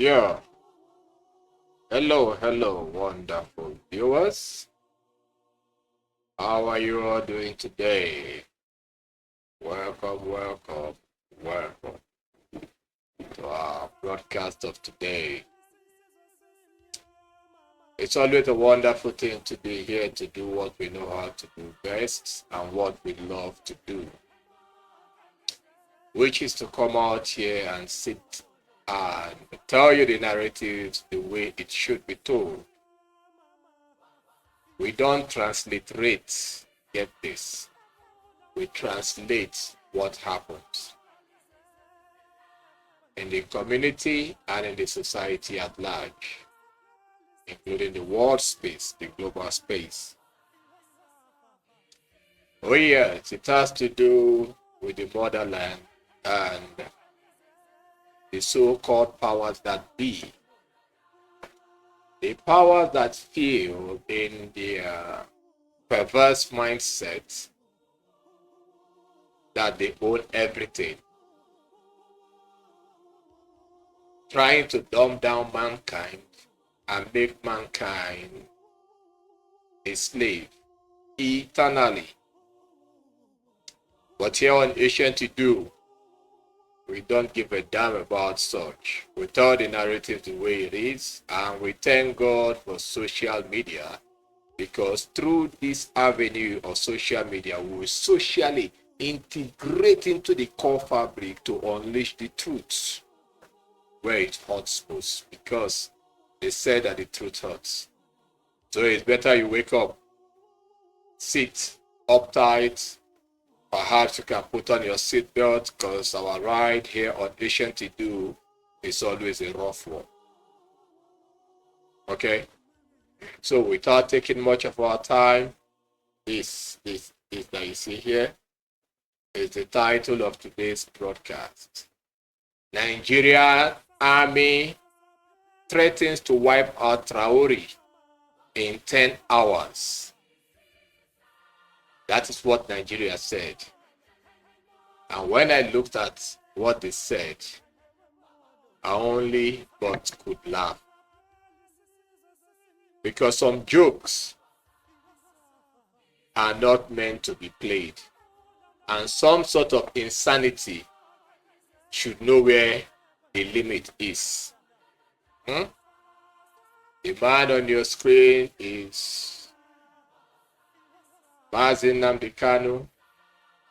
Yeah. Hello, wonderful viewers. How are you all doing today? Welcome to our broadcast of today. It's always a wonderful thing to be here to do what we know how to do best and what we love to do, which is to come out here and sit and tell you the narratives the way it should be told. We don't transliterate, get this. We translate what happens in the community and in the society at large, including the world space, the global space. Oh yes, it has to do with the motherland and the so-called powers that be. The powers that feel in their perverse mindset that they own everything, trying to dumb down mankind and make mankind a slave eternally. But here on Asian to do, we don't give a damn about such. We tell the narrative the way it is, and we thank God for social media, because through this avenue of social media, we will socially integrate into the core fabric to unleash the truth where it hurts most, because they said that the truth hurts. So it's better you wake up, sit uptight. Perhaps you can put on your seatbelt, because our ride here on Asian to Do is always a rough one. Okay? So without taking much of our time, this that you see here is the title of today's broadcast. Nigeria Army threatens to wipe out Traore in 10 hours. That is what Nigeria said. And when I looked at what they said, I only but could laugh. Because some jokes are not meant to be played. And some sort of insanity should know where the limit is. The man on your screen is Mazi Nnamdi Kanu,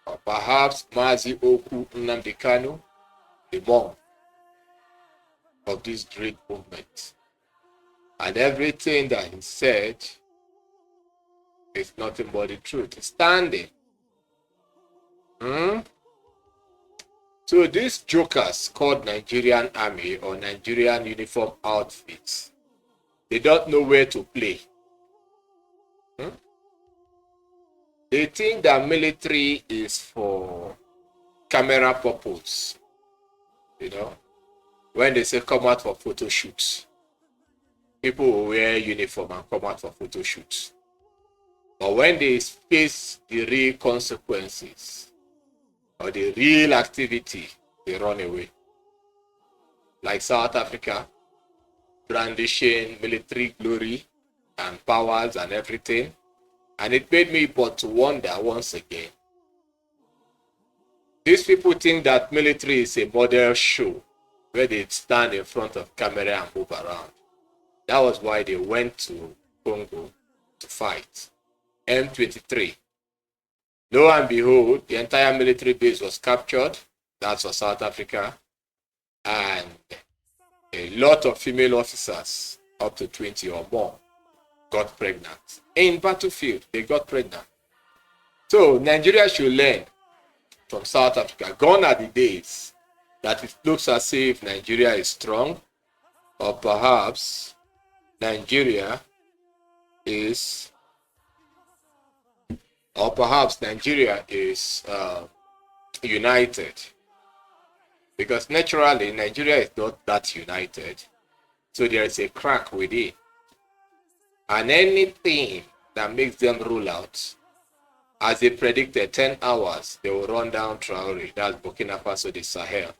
or perhaps Mazi Oku Nnamdi Kanu, the mom of this great movement. And everything that he said is nothing but the truth. It's standing. So these jokers called Nigerian Army or Nigerian Uniform Outfits, they don't know where to play. They think that military is for camera purpose. You know, when they say come out for photo shoots, people will wear uniform and come out for photo shoots. But when they face the real consequences or the real activity, they run away. Like South Africa, brandishing military glory and powers and everything. And it made me but to wonder once again. These people think that military is a model show where they stand in front of camera and move around. That was why they went to Congo to fight. M23. Lo and behold, the entire military base was captured. That's for South Africa. And a lot of female officers, up to 20 or more, got pregnant. In battlefield, they got pregnant. So Nigeria should learn from South Africa. Gone are the days that it looks as if Nigeria is strong, or perhaps Nigeria is united. Because naturally, Nigeria is not that united. So there is a crack within. And anything that makes them rule out, as they predicted, 10 hours, they will run down Traore. That's Burkinafaso, the Sahel.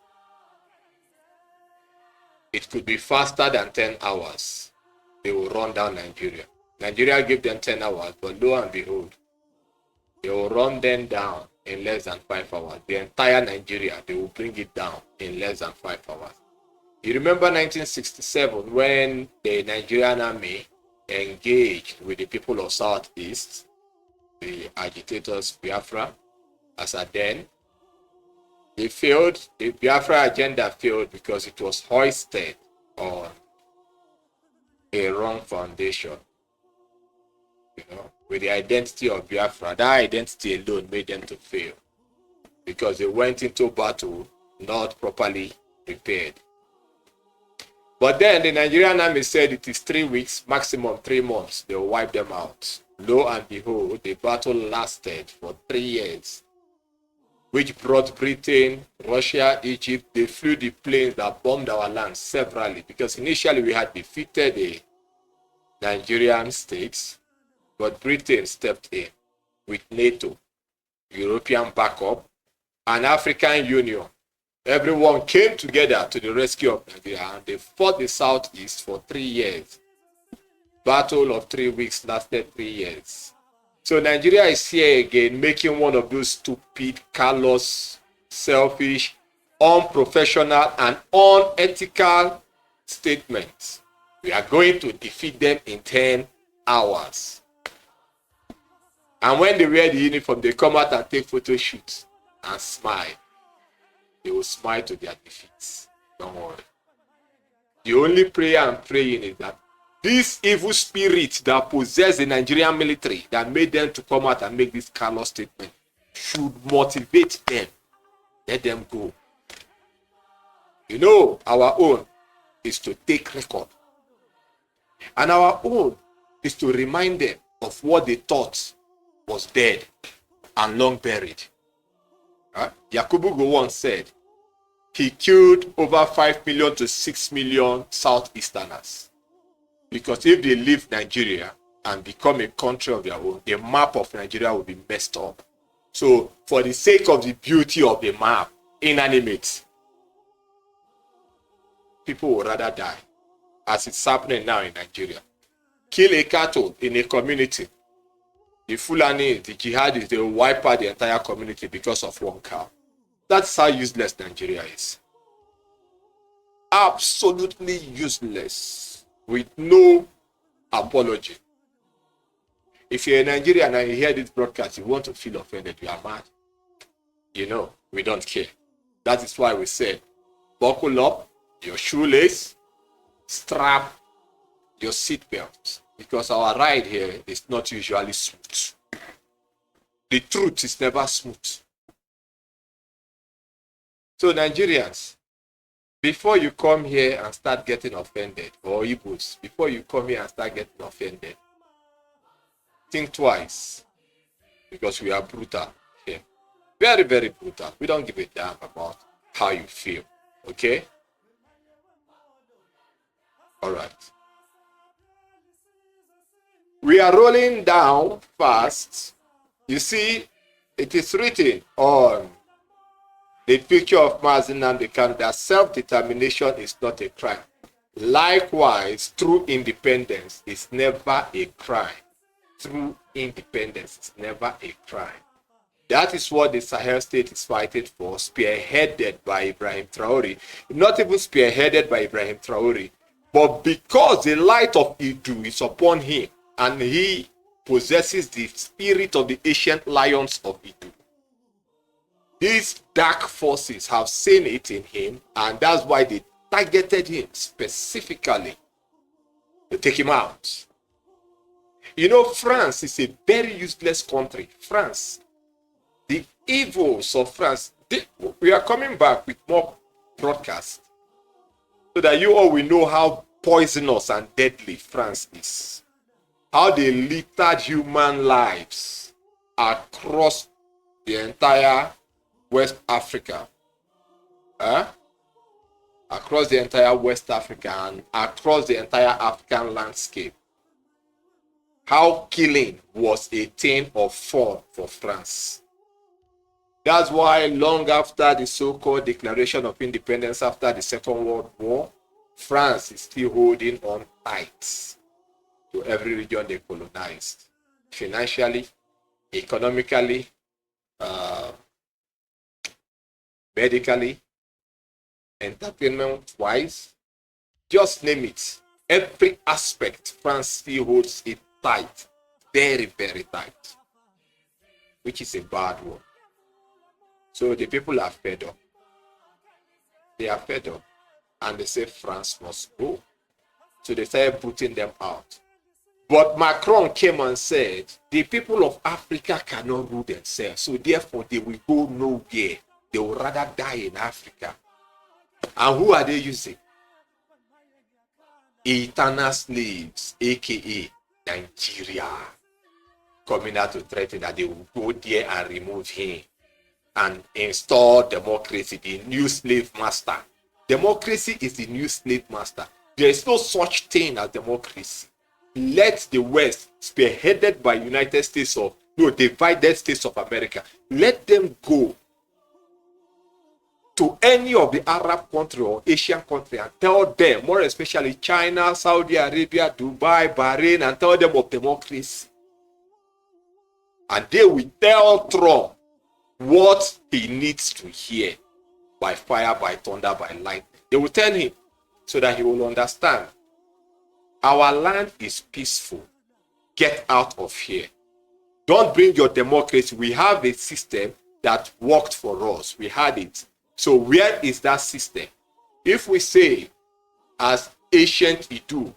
it could be faster than 10 hours. They will run down Nigeria. Nigeria gave them 10 hours, but lo and behold, they will run them down in less than 5 hours. The entire Nigeria, they will bring it down in less than 5 hours. You remember 1967 when the Nigerian army engaged with the people of Southeast, the agitators Biafra, as at then. They failed. The Biafra agenda failed because it was hoisted on a wrong foundation. With the identity of Biafra, that identity alone made them to fail because they went into battle not properly prepared. But then the Nigerian army said it is 3 weeks, maximum 3 months. They will wipe them out. Lo and behold, the battle lasted for 3 years, which brought Britain, Russia, Egypt. They flew the planes that bombed our land severally because initially we had defeated the Nigerian states, but Britain stepped in with NATO, European backup, and African Union. Everyone came together to the rescue of Nigeria and they fought the Southeast for 3 years. Battle of 3 weeks lasted 3 years. So Nigeria is here again making one of those stupid, callous, selfish, unprofessional, and unethical statements. We are going to defeat them in 10 hours. And when they wear the uniform, they come out and take photo shoots and smile. They will smile to their defeats. Don't worry. The only prayer I'm praying is that this evil spirit that possessed the Nigerian military that made them to come out and make this callous statement should motivate them. Let them go. Our own is to take record. And our own is to remind them of what they thought was dead and long buried. Yakubu Gowon said he killed over 5 million to 6 million Southeasterners. Because if they leave Nigeria and become a country of their own, the map of Nigeria will be messed up. So for the sake of the beauty of the map, inanimate, people would rather die, as it's happening now in Nigeria. Kill a cattle in a community. The Fulani, the jihadis, they will wipe out the entire community because of one cow. That's how useless Nigeria is. Absolutely useless. With no apology. If you're in Nigeria and you hear this broadcast, you want to feel offended, you are mad. We don't care. That is why we said, buckle up your shoelace, strap your seatbelt, because our ride here is not usually smooth. The truth is never smooth. So Nigerians, before you come here and start getting offended, or Igbos, before you come here and start getting offended, think twice, because we are brutal here. Very, very brutal. We don't give a damn about how you feel. Okay? All right. We are rolling down fast. You see, it is written on the picture of Mazi Nnamdi Kanu that self-determination is not a crime. Likewise, true independence is never a crime. True independence is never a crime. That is what the Sahel state is fighting for, spearheaded by Ibrahim Traore. Not even spearheaded by Ibrahim Traore, but because the light of Idu is upon him and he possesses the spirit of the ancient lions of Idu. These dark forces have seen it in him, and that's why they targeted him specifically to take him out. France is a very useless country. France, the evils of France. We are coming back with more broadcasts so that you all will know how poisonous and deadly France is. How they littered human lives across the entire West Africa, across the entire West Africa and across the entire African landscape. How killing was a thing of fun for France. That's why long after the so-called Declaration of Independence after the Second World War, France is still holding on tight to every region they colonized, financially, economically, uh, medically, entertainment-wise, just name it. Every aspect, France still holds it tight, very, very tight, which is a bad one. So the people are fed up. They are fed up, and they say France must go. So they started putting them out. But Macron came and said, the people of Africa cannot rule themselves, so therefore they will go nowhere. They will rather die in Africa. And who are they using? Eternal slaves, aka Nigeria, coming out to threaten that they will go there and remove him and install democracy, the new slave master. Democracy is the new slave master. There is no such thing as democracy. Let the West, spearheaded by United States of, no, divided States of America, let them go to any of the Arab country or Asian country and tell them, more especially China, Saudi Arabia, Dubai, Bahrain, and tell them of democracy. And they will tell Trump what he needs to hear by fire, by thunder, by lightning. They will tell him so that he will understand. Our land is peaceful. Get out of here. Don't bring your democracy. We have a system that worked for us. We had it. So where is that system? If we say, as ancient Idu,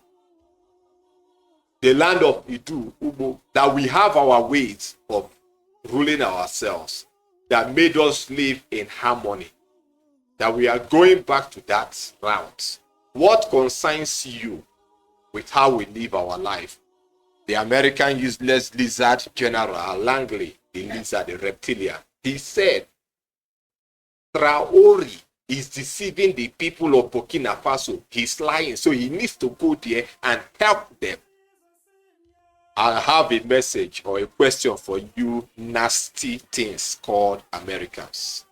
the land of Idu, Ubo, that we have our ways of ruling ourselves, that made us live in harmony, that we are going back to that route. What concerns you with how we live our life? The American useless lizard general Langley, the lizard, the reptilian, he said, Traore is deceiving the people of Burkina Faso. He's lying, so he needs to go there and help them. I have a message or a question for you nasty things called Americans.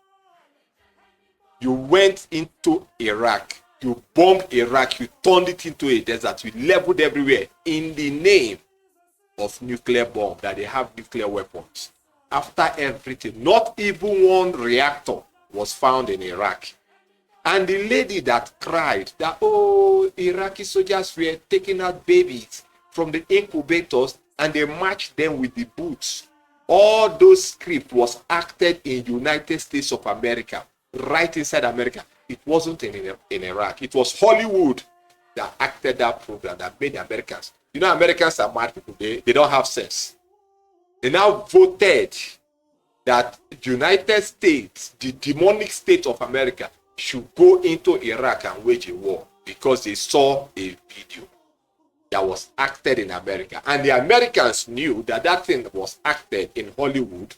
You went into Iraq, you bombed Iraq, you turned it into a desert, you leveled everywhere in the name of nuclear bomb, that they have nuclear weapons. After everything, not even one reactor was found in Iraq. And the lady that cried that, oh, Iraqi soldiers were taking out babies from the incubators and they matched them with the boots. All those scripts was acted in United States of America, right inside America. It wasn't in Iraq. It was Hollywood that acted that program, that made the Americans. You know, Americans are mad people. They don't have sense. They now voted that the United States, the demonic state of America, should go into Iraq and wage a war because they saw a video that was acted in America. And the Americans knew that that thing was acted in Hollywood,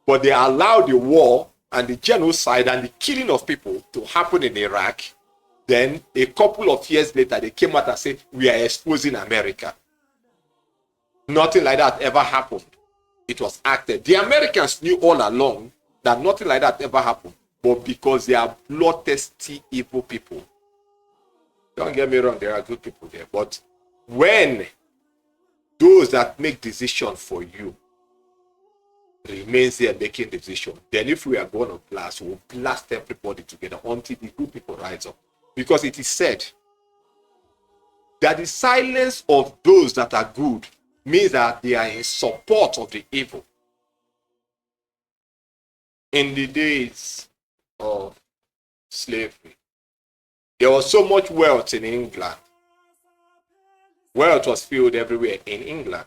but they allowed the war and the genocide and the killing of people to happen in Iraq. Then a couple of years later, they came out and said, we are exposing America. Nothing like that ever happened. It was acted. The Americans knew all along that nothing like that ever happened, but because they are bloodthirsty, evil people. Don't get me wrong, there are good people there. But when those that make decisions for you remains there making decisions, then if we are going to blast, we'll blast everybody together until the good people rise up. Because it is said that the silence of those that are good means that they are in support of the evil. In the days of slavery, there was so much wealth in England. Wealth was filled everywhere in England.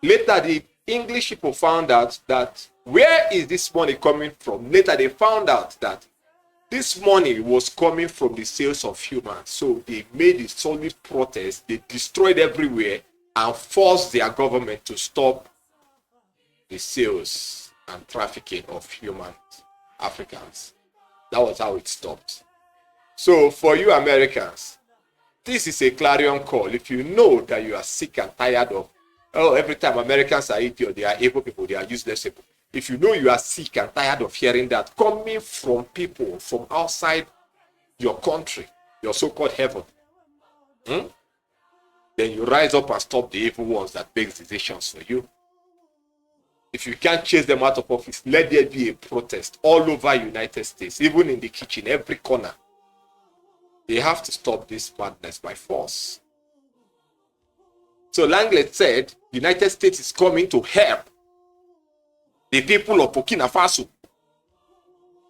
Later, the English people found out that where is this money coming from? Later, they found out that this money was coming from the sales of humans. So they made a solid protest. They destroyed everywhere and forced their government to stop the sales and trafficking of human Africans. That was how it stopped. So for you Americans, this is a clarion call. If you know that you are sick and tired of, oh, every time Americans are idiot, they are evil people, they are useless people. If you know you are sick and tired of hearing that coming from people from outside your country, your so-called heaven, then you rise up and stop the evil ones that make decisions for you. If you can't chase them out of office, let there be a protest all over United States, even in the kitchen, every corner. They have to stop this madness by force. So Langley said, the United States is coming to help the people of Burkina Faso,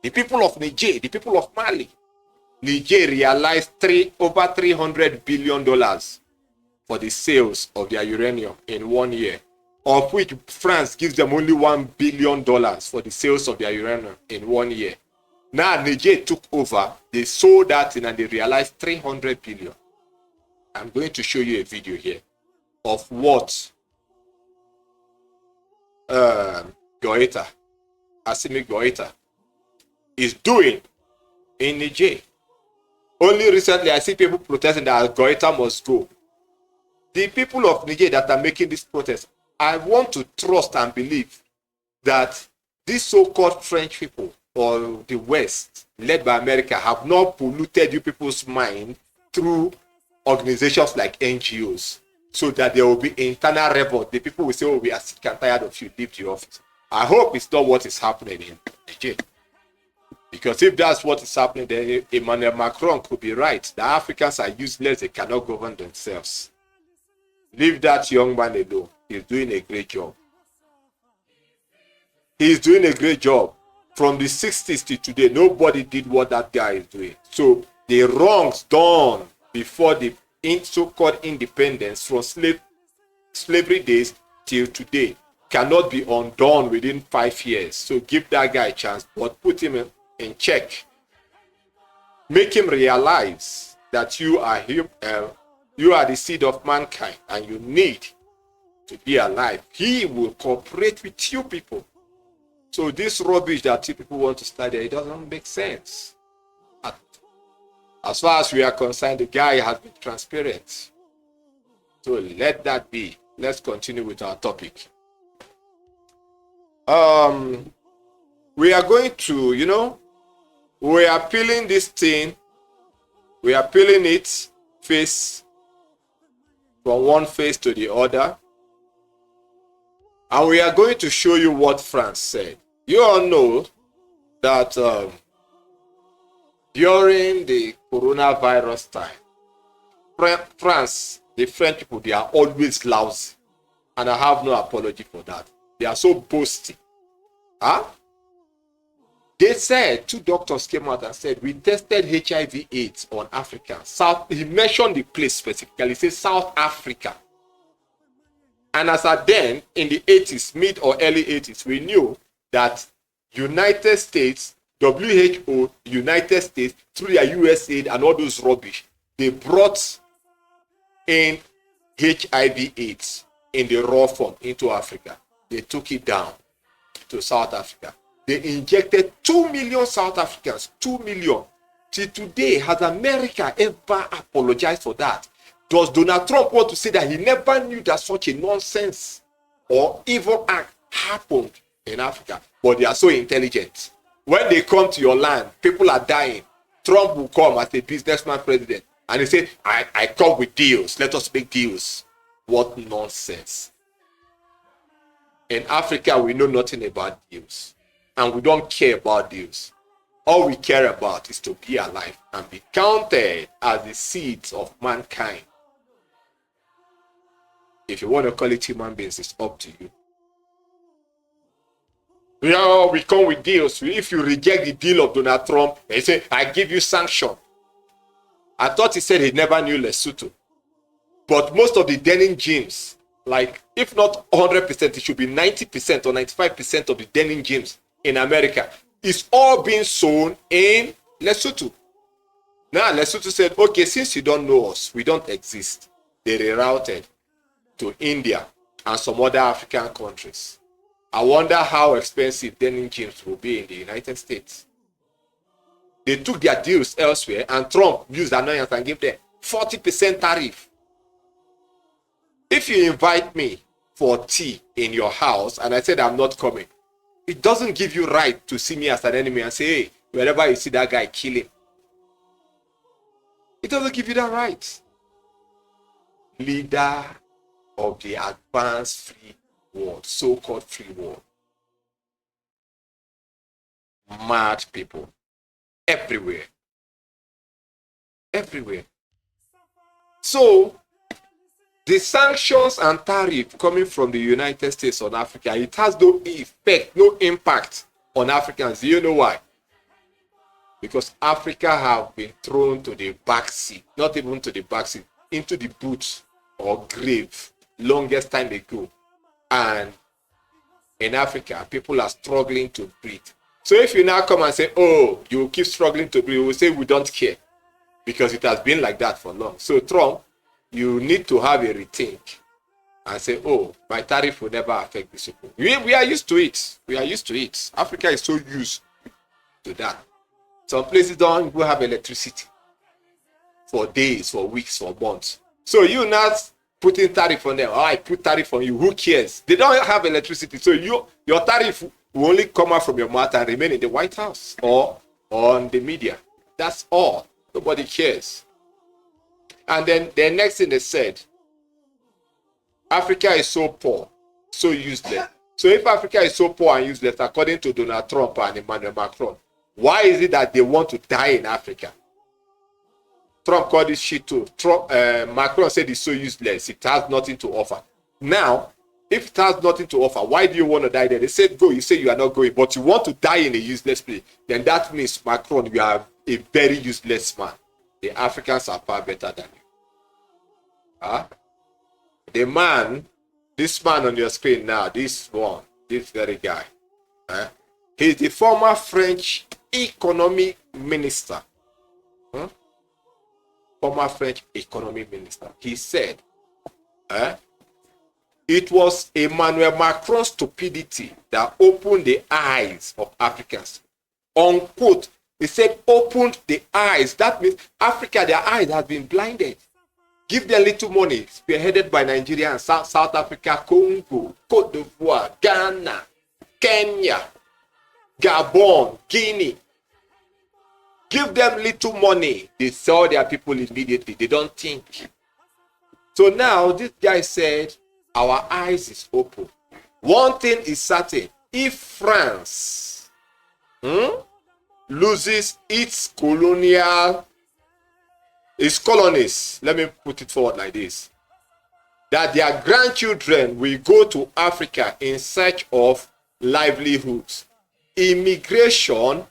the people of Niger, the people of Mali. Niger realized over $300 billion for the sales of their uranium in 1 year, of which France gives them only $1 billion for the sales of their uranium in 1 year. Now Niger took over, they sold that in and they realized $300 billion. I'm going to show you a video here of what Goeta, Assimi Goeta, is doing in Niger. Only recently I see people protesting that Goeta must go. The people of Niger that are making this protest, I want to trust and believe that these so-called French people or the West, led by America, have not polluted you people's mind through organizations like NGOs, so that there will be internal revolt. The people will say, oh, we are sick and tired of you, leave the office. I hope it's not what is happening in Niger. Because if that's what is happening, then Emmanuel Macron could be right. The Africans are useless, they cannot govern themselves. Leave that young man alone. He's doing a great job. He's doing a great job. From the 60s to today, nobody did what that guy is doing. So the wrongs done before the so-called independence from slavery days till today cannot be undone within 5 years. So give that guy a chance, but put him in check. Make him realize that you are the seed of mankind and you need to be alive. He will cooperate with you people. So this rubbish that you people want to study, it doesn't make sense. As far as we are concerned, the guy has been transparent. So let that be. Let's continue with our topic. We are going to, we are peeling this thing. We are peeling it face from one face to the other. And we are going to show you what France said. You all know that during the coronavirus time, France, the French people, they are always lousy. And I have no apology for that. They are so boasting. They said, 2 doctors came out and said, we tested HIV/AIDS on Africans. He mentioned the place specifically. He said South Africa. And as at then, in the 80s, mid or early 80s, we knew that United States, WHO, United States, through their USAID and all those rubbish, they brought in HIV/AIDS in the raw form into Africa. They took it down to South Africa. They injected 2 million South Africans, 2 million. Till today, has America ever apologized for that? Does Donald Trump want to say that he never knew that such a nonsense or evil act happened in Africa? But they are so intelligent. When they come to your land, people are dying. Trump will come as a businessman president and he say, I come with deals. Let us make deals. What nonsense. In Africa, we know nothing about deals. And we don't care about deals. All we care about is to be alive and be counted as the seeds of mankind. If you want to call it human beings, it's up to you. We come with deals. If you reject the deal of Donald Trump, they say, I give you sanction. I thought he said he never knew Lesotho. But most of the denim gyms, like if not 100%, it should be 90% or 95% of the denim gyms in America is all being sown in Lesotho. Now Lesotho said, okay, since you don't know us, we don't exist. They rerouted to India and some other African countries. I wonder how expensive denim gyms will be in the United States. They took their deals elsewhere and Trump used annoyance and gave them 40% tariff. If you invite me for tea in your house and I said I'm not coming, it doesn't give you right to see me as an enemy and say, hey, wherever you see that guy, kill him. It doesn't give you that right. Leader of the advanced free world, so-called free world. Mad people everywhere. Everywhere. So the sanctions and tariff coming from the United States on Africa, it has no effect, no impact on Africans. Do you know why? Because Africa have been thrown to the back seat, not even to the back seat, into the boot or grave longest time ago. And in Africa, people are struggling to breathe. So if you now come and say, oh, you keep struggling to breathe, we will say we don't care, because it has been like that for long. So Trump, you need to have a rethink and say, oh, my tariff will never affect these people. We are used to it. We are used to it. Africa is so used to that. Some places don't even have electricity for days, for weeks, for months. So you not putting tariff on them. Oh, I put tariff on you. Who cares? They don't have electricity. So your tariff will only come out from your mouth and remain in the White House or on the media. That's all. Nobody cares. And then the next thing they said, Africa is so poor, so useless. So if Africa is so poor and useless, according to Donald Trump and Emmanuel Macron, why is it that they want to die in Africa? Trump called this shit too. Macron said it's so useless. It has nothing to offer. Now, if it has nothing to offer, why do you want to die there? They said go. You say you are not going, but you want to die in a useless place. Then that means, Macron, you are a very useless man. The Africans are far better than you. Huh? The man, this man on your screen now, this very guy, he's the former French economy minister. Former French economy minister. He said, it was Emmanuel Macron's stupidity that opened the eyes of Africans. Unquote. He said, opened the eyes. That means Africa, their eyes have been blinded. Give them little money, spearheaded by Nigeria and South Africa, Congo, Cote d'Ivoire, Ghana, Kenya, Gabon, Guinea. Give them little money, they sell their people immediately. They don't think. So now this guy said, our eyes is open. One thing is certain. If France loses its colonies, let me put it forward like this, that their grandchildren will go to Africa in search of livelihoods. Immigration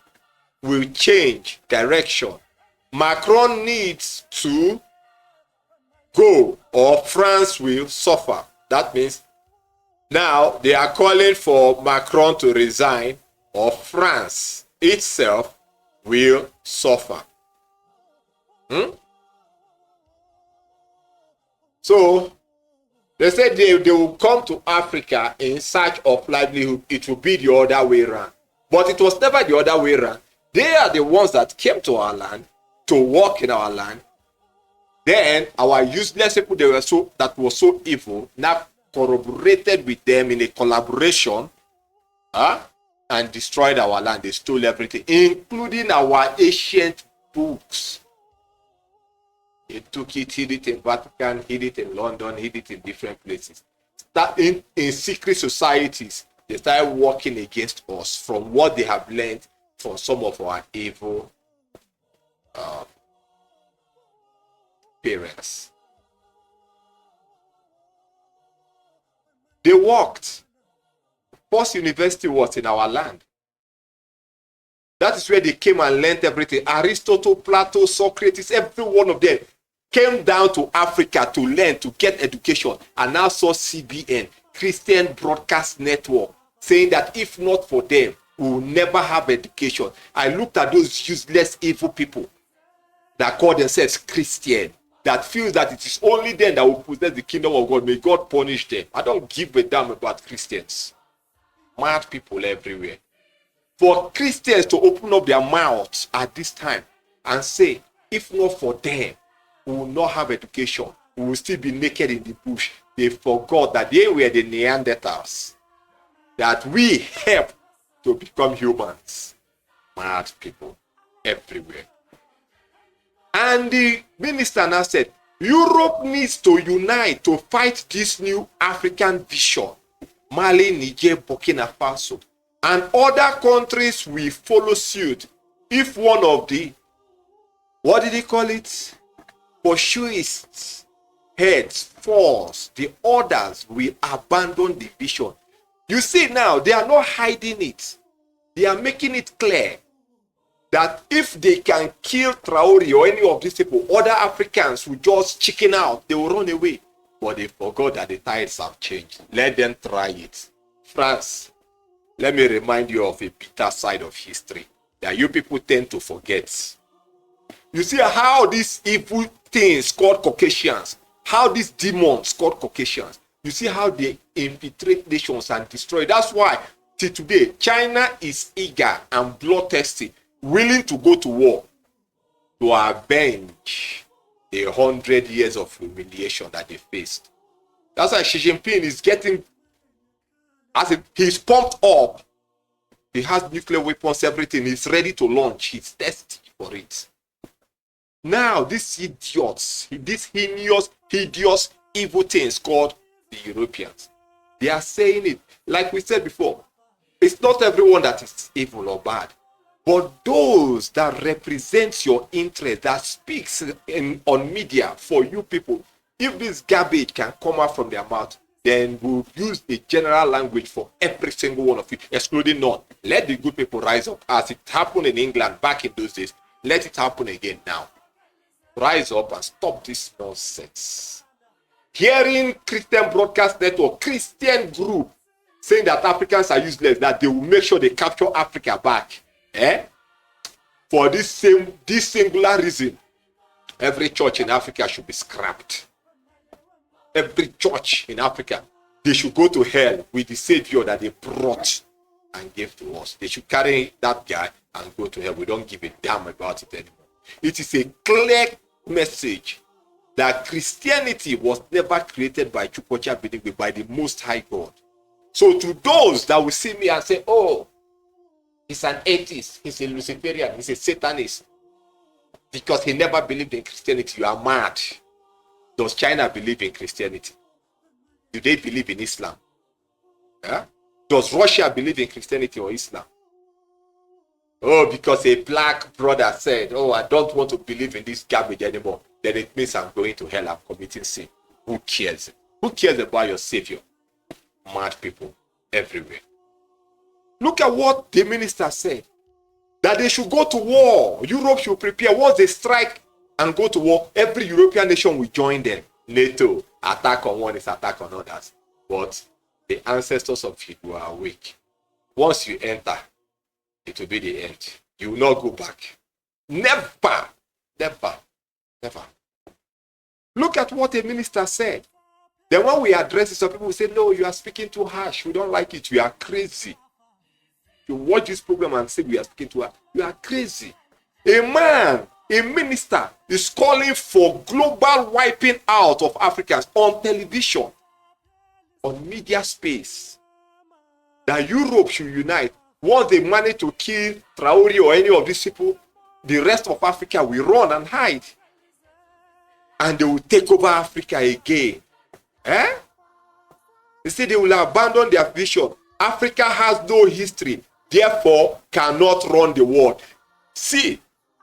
will change direction. Macron needs to go or France will suffer. That means now they are calling for Macron to resign or France itself will suffer. So they said they will come to Africa in search of livelihood. It will be the other way around. But it was never the other way around. They are the ones that came to our land to work in our land. Then our useless people that were so evil now corroborated with them in a collaboration and destroyed our land. They stole everything, including our ancient books. They took it, hid it in Vatican, hid it in London, hid it in different places. In secret societies, they started working against us from what they have learned from some of our evil parents. They worked. First university was in our land. That is where they came and learned everything. Aristotle, Plato, Socrates, every one of them came down to Africa to learn, to get education, and now saw CBN, Christian Broadcast Network, saying that if not for them, we will never have education. I looked at those useless, evil people that call themselves Christian, that feels that it is only them that will possess the kingdom of God. May God punish them. I don't give a damn about Christians. Mad people everywhere. For Christians to open up their mouths at this time and say, if not for them, we will not have education. We will still be naked in the bush. They forgot that they were the Neanderthals. That we helped to become humans. Mad people everywhere. And the minister now said, Europe needs to unite to fight this new African vision. Mali, Niger, Burkina Faso. And other countries will follow suit if one of the, what did he call it? Pursuists, heads, falls, the others will abandon the vision. You see now, they are not hiding it. They are making it clear that if they can kill Traore or any of these people, other Africans will just chicken out. They will run away. But they forgot that the tides have changed. Let them try it. France, let me remind you of a bitter side of history that you people tend to forget. You see how these evil things called Caucasians, how these demons called Caucasians, you see how they infiltrate nations and destroy. That's why till today, China is eager and bloodthirsty, willing to go to war to avenge the 100 years of humiliation that they faced. That's why Xi Jinping is getting, as if he's pumped up. He has nuclear weapons, everything. He's ready to launch. He's thirsty for it. Now, these idiots, these hideous, evil things called the Europeans, they are saying it. Like we said before, it's not everyone that is evil or bad, but those that represent your interest, that speaks on media for you people. If this garbage can come out from their mouth, then we'll use a general language for every single one of you, excluding none. Let the good people rise up, as it happened in England back in those days. Let it happen again now. Rise up and stop this nonsense. Hearing Christian Broadcast Network, Christian group, saying that Africans are useless, that they will make sure they capture Africa back. For this singular reason, every church in Africa should be scrapped. Every church in Africa, they should go to hell with the Savior that they brought and gave to us. They should carry that guy and go to hell. We don't give a damn about it anymore. It is a clear message that Christianity was never created by Chukwucha Benigwe, by the Most High God. So to those that will see me and say, oh, he's an atheist, he's a Luciferian, he's a Satanist, because he never believed in Christianity, you are mad. Does China believe in Christianity? Do they believe in Islam? Does Russia believe in Christianity or Islam? Oh, because a black brother said, oh, I don't want to believe in this garbage anymore, then it means I'm going to hell, I'm committing sin. Who cares? Who cares about your Savior? Mad people everywhere. Look at what the minister said, that they should go to war. Europe should prepare. Once they strike and go to war, every European nation will join them. NATO, attack on one is attack on others. But the ancestors of it were awake. Once you enter, it will be the end. You will not go back. Never, never, never. Look at what the minister said. Then when we address it, some people will say, no, you are speaking too harsh. We don't like it. You are crazy. You watch this program and say we are speaking too harsh. You are crazy. A man, a minister, is calling for global wiping out of Africans on television, on media space, that Europe should unite. Once they manage to kill Traore or any of these people, the rest of Africa will run and hide. And they will take over Africa again. They say they will abandon their vision. Africa has no history, therefore cannot run the world. See,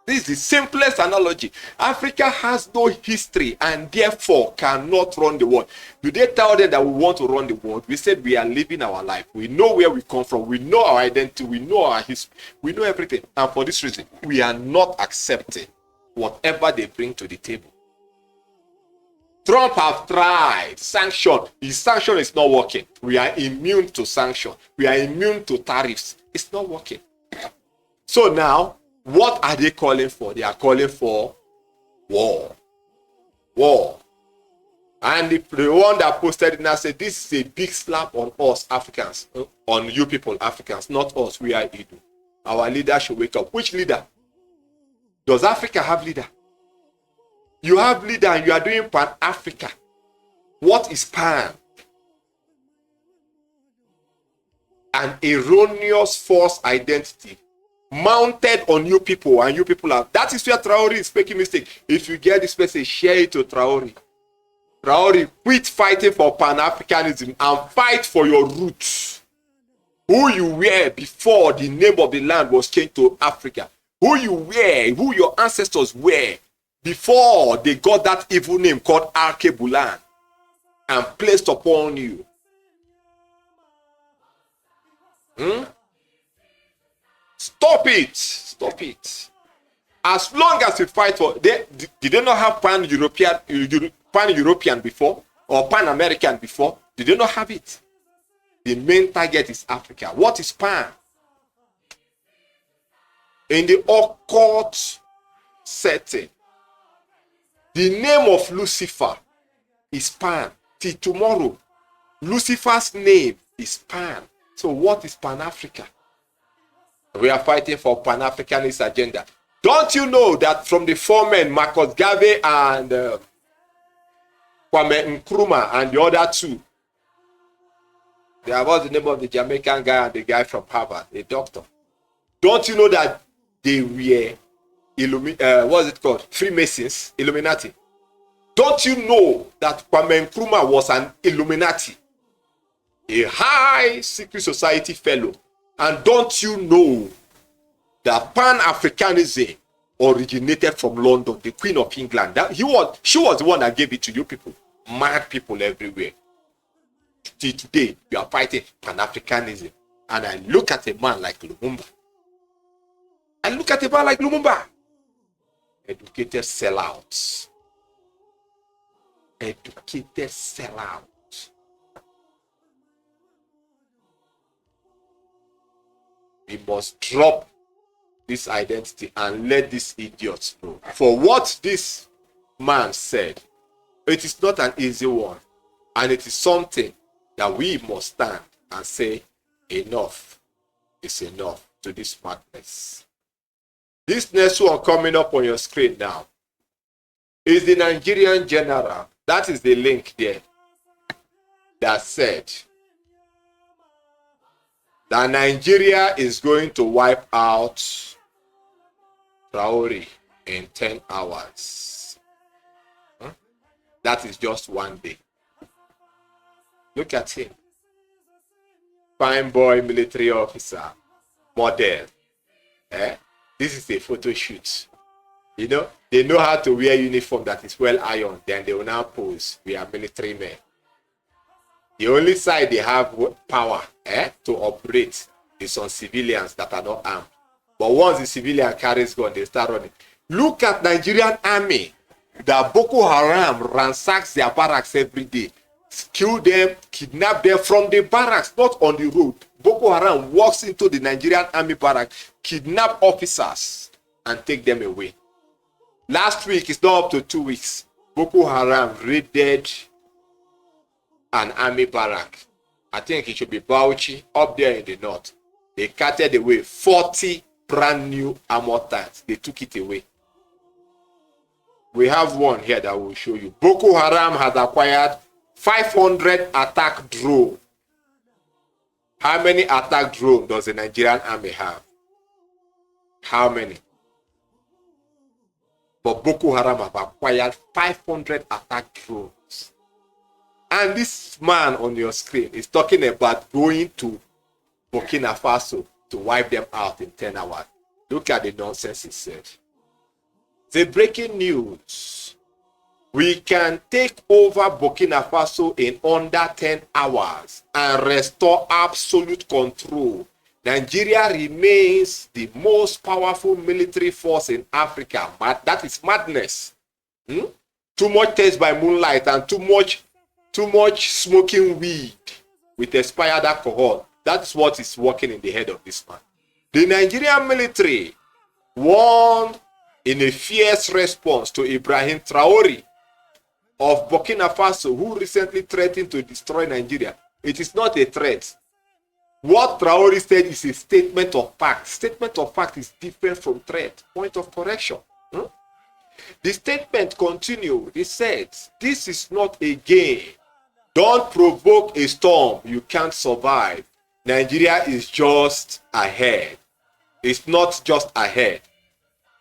this is the simplest analogy. Africa has no history and therefore cannot run the world. Do they tell them that we want to run the world? We said we are living our life. We know where we come from. We know our identity. We know our history. We know everything. And for this reason, we are not accepting whatever they bring to the table. Trump have tried sanction. His sanction is not working. We are immune to sanction. We are immune to tariffs. It's not working. So now, what are they calling for? They are calling for war. War. And the one that posted it now said, this is a big slap on us Africans, on you people Africans, not us. We are Edu. Our leader should wake up. Which leader? Does Africa have leader? You have leader and you are doing Pan-Africa. What is Pan? An erroneous false identity mounted on you people, and you people are. That is where Traore is making mistake. If you get this message, share it to Traore. Traore, quit fighting for Pan-Africanism and fight for your roots. Who you were before the name of the land was changed to Africa. Who you were, who your ancestors were before they got that evil name called Arkebulan and placed upon you. Stop it. Stop it. As long as you fight for, did they not have pan-European before or pan-American before? Did they not have it? The main target is Africa. What is pan? In the occult setting, the name of Lucifer is Pan. Till tomorrow, Lucifer's name is Pan. So what is Pan-Africa? We are fighting for Pan-Africanist agenda. Don't you know that from the four men, Marcus Garvey and Kwame Nkrumah and the other two, there was the name of the Jamaican guy and the guy from Harvard, a doctor. Don't you know that they were what's it called? Freemasons, Illuminati. Don't you know that Kwame Nkrumah was an Illuminati, a high secret society fellow? And don't you know that Pan-Africanism originated from London, the Queen of England? She was the one that gave it to you people. Mad people everywhere. Till today, you are fighting Pan-Africanism. And I look at a man like Lumumba. Educated sellouts. Educated sellouts. We must drop this identity and let these idiots know. For what this man said, it is not an easy one. And it is something that we must stand and say, enough is enough to this madness. This next one coming up on your screen now is the Nigerian general. That is the link there that said that Nigeria is going to wipe out Traore in 10 hours. That is just one day. Look at him. Fine boy, military officer, model. This is a photo shoot. You know, they know how to wear uniform that is well ironed. Then they will now pose. We are military men. The only side they have power to operate is on civilians that are not armed. But once the civilian carries gun, they start running. Look at Nigerian army. The Boko Haram ransacks their barracks every day. Kill them, kidnap them from the barracks, not on the road. Boko Haram walks into the Nigerian army barracks, kidnap officers, and take them away. Last week, it's not up to 2 weeks, Boko Haram raided an army barrack. I think it should be Bauchi, up there in the north. They carted away 40 brand new armor tanks. They took it away. We have one here that will show you. Boko Haram has acquired 500 attack drones. How many attack drones does the Nigerian army have? How many? But Boko Haram have acquired 500 attack drones. And this man on your screen is talking about going to Burkina Faso to wipe them out in 10 hours. Look at the nonsense he said. The breaking news. We can take over Burkina Faso in under 10 hours and restore absolute control. Nigeria remains the most powerful military force in Africa. But that is madness. Too much taste by moonlight and too much smoking weed with expired alcohol. That's what is working in the head of this man. The Nigerian military warned in a fierce response to Ibrahim Traore of Burkina Faso, who recently threatened to destroy Nigeria. It is not a threat. What Traore said is a statement of fact. Statement of fact is different from threat. Point of correction. The statement continued. It said, this is not a game. Don't provoke a storm you can't survive. Nigeria is just ahead. It's not just ahead.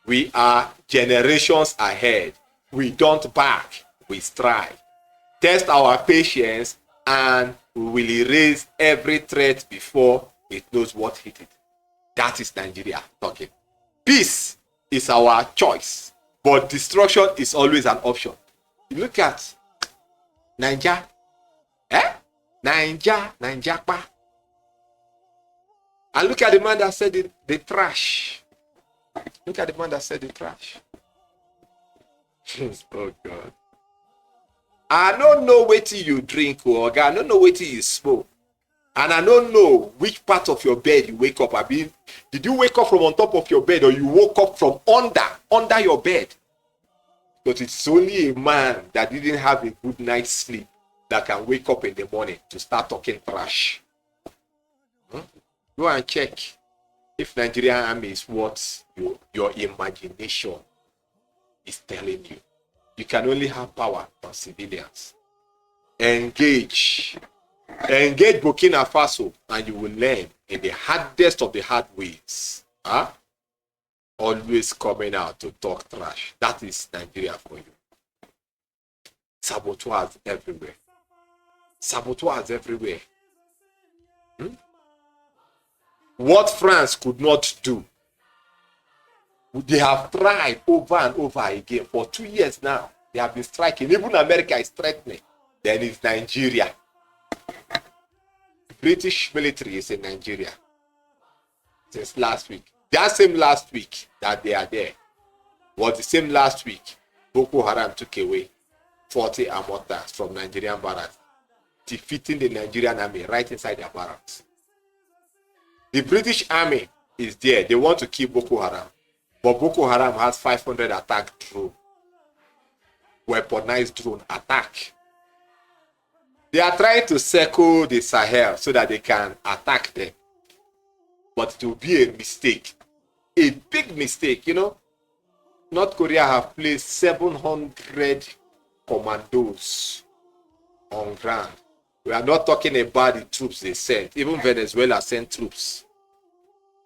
We are generations ahead. We don't back, we strive. Test our patience and we will erase every threat before it knows what hit it. That is Nigeria talking. Peace is our choice, but destruction is always an option. You look at Niger, Niger, and look at the man that said the trash. Look at the man that said the trash. Oh God. I don't know what you drink, or I don't know what you smoke. And I don't know which part of your bed you wake up. I mean, did you wake up from on top of your bed or you woke up from under your bed? But it's only a man that didn't have a good night's sleep that can wake up in the morning to start talking trash. Go and check if Nigerian army is what your imagination is telling you. You can only have power on civilians. Engage Burkina Faso and you will learn in the hardest of the hard ways. Always coming out to talk trash. That is Nigeria for you. Saboteurs everywhere. Saboteurs everywhere. What France could not do, they have tried over and over again. For 2 years now, they have been striking. Even America is threatening. Then it's Nigeria. British military is in Nigeria since last week. That same last week that they are there was the same last week Boko Haram took away 40 armored tanks from Nigerian barracks, defeating the Nigerian army right inside their barracks. The British army is there. They want to kill Boko Haram. But Boko Haram has 500 attack drone. Weaponized drone attack. They are trying to circle the Sahel so that they can attack them. But it will be a mistake. A big mistake, you know. North Korea have placed 700 commandos on ground. We are not talking about the troops they sent. Even Venezuela sent troops.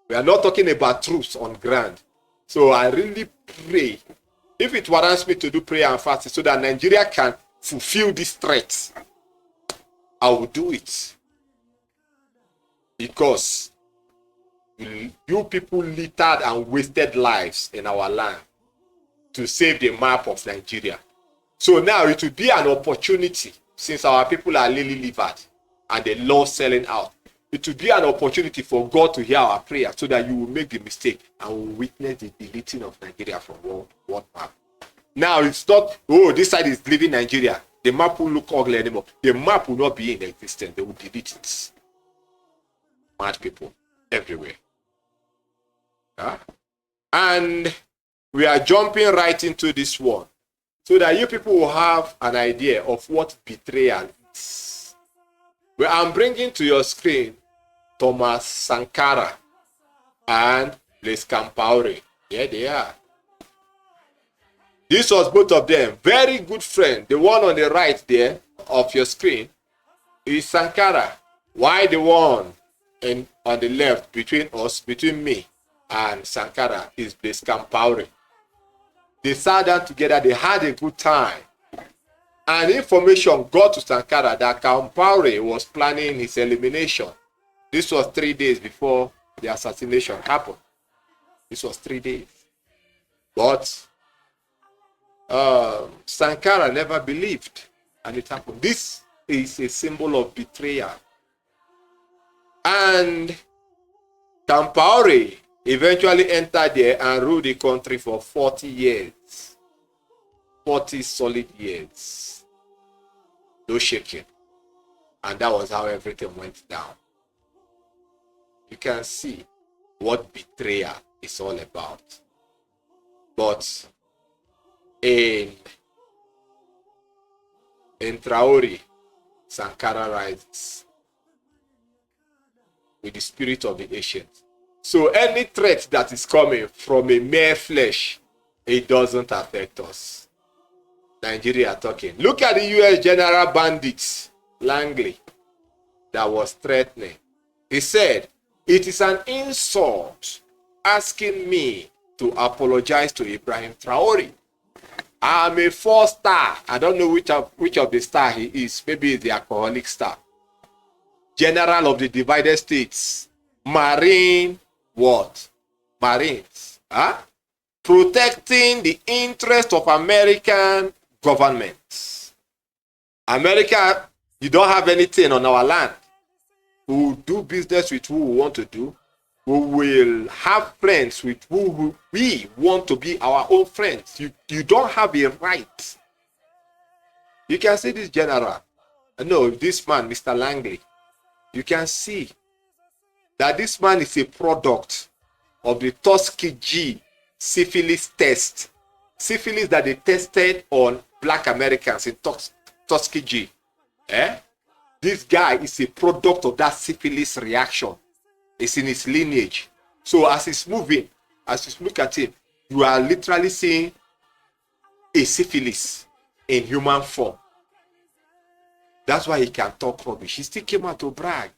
We are not talking about troops on ground. So I really pray, if it warrants me to do prayer and fasting so that Nigeria can fulfill these threats, I will do it. Because you people littered and wasted lives in our land to save the map of Nigeria. So now it will be an opportunity, since our people are lily-livered and they love selling out. It will be an opportunity for God to hear our prayer so that you will make the mistake and will witness the deleting of Nigeria from world map. Now it's not, oh, this side is leaving Nigeria. The map will look ugly anymore. The map will not be in existence. They will delete it. Mad people everywhere. And we are jumping right into this one so that you people will have an idea of what betrayal is. Well, I'm bringing to your screen Thomas Sankara and Blaise Compaoré. Here they are. This was both of them. Very good friend. The one on the right there of your screen is Sankara. Why the one on the left between me and Sankara is Blaise Compaoré. They sat down together. They had a good time. And information got to Sankara that Compaoré was planning his elimination. This was 3 days before the assassination happened. This was 3 days. But Sankara never believed, and it happened. This is a symbol of betrayal. And Compaoré eventually entered there and ruled the country for 40 years. 40 solid years. No shaking. And that was how everything went down. You can see what betrayal is all about. But in Traoré, Sankara rises with the spirit of the ancient. So any threat that is coming from a mere flesh, it doesn't affect us. Nigeria talking. Look at the US General Bandits, Langley, that was threatening. He said, it is an insult asking me to apologize to Ibrahim Traore. I'm a 4-star. I don't know which of the star he is. Maybe the alcoholic star. General of the divided states. Marine what? Marines. Huh? Protecting the interest of American government. America, you don't have anything on our land. We will do business with who we want to do. We will have friends with who we want to be our own friends. You don't have a right. You can see this general. No, this man, Mr. Langley. You can see that this man is a product of the Tuskegee syphilis test. Syphilis that they tested on black Americans in Tuskegee. This guy is a product of that syphilis reaction. It's in his lineage. So as he's moving, as you look at him, you are literally seeing a syphilis in human form. That's why he can talk rubbish. He still came out to brag.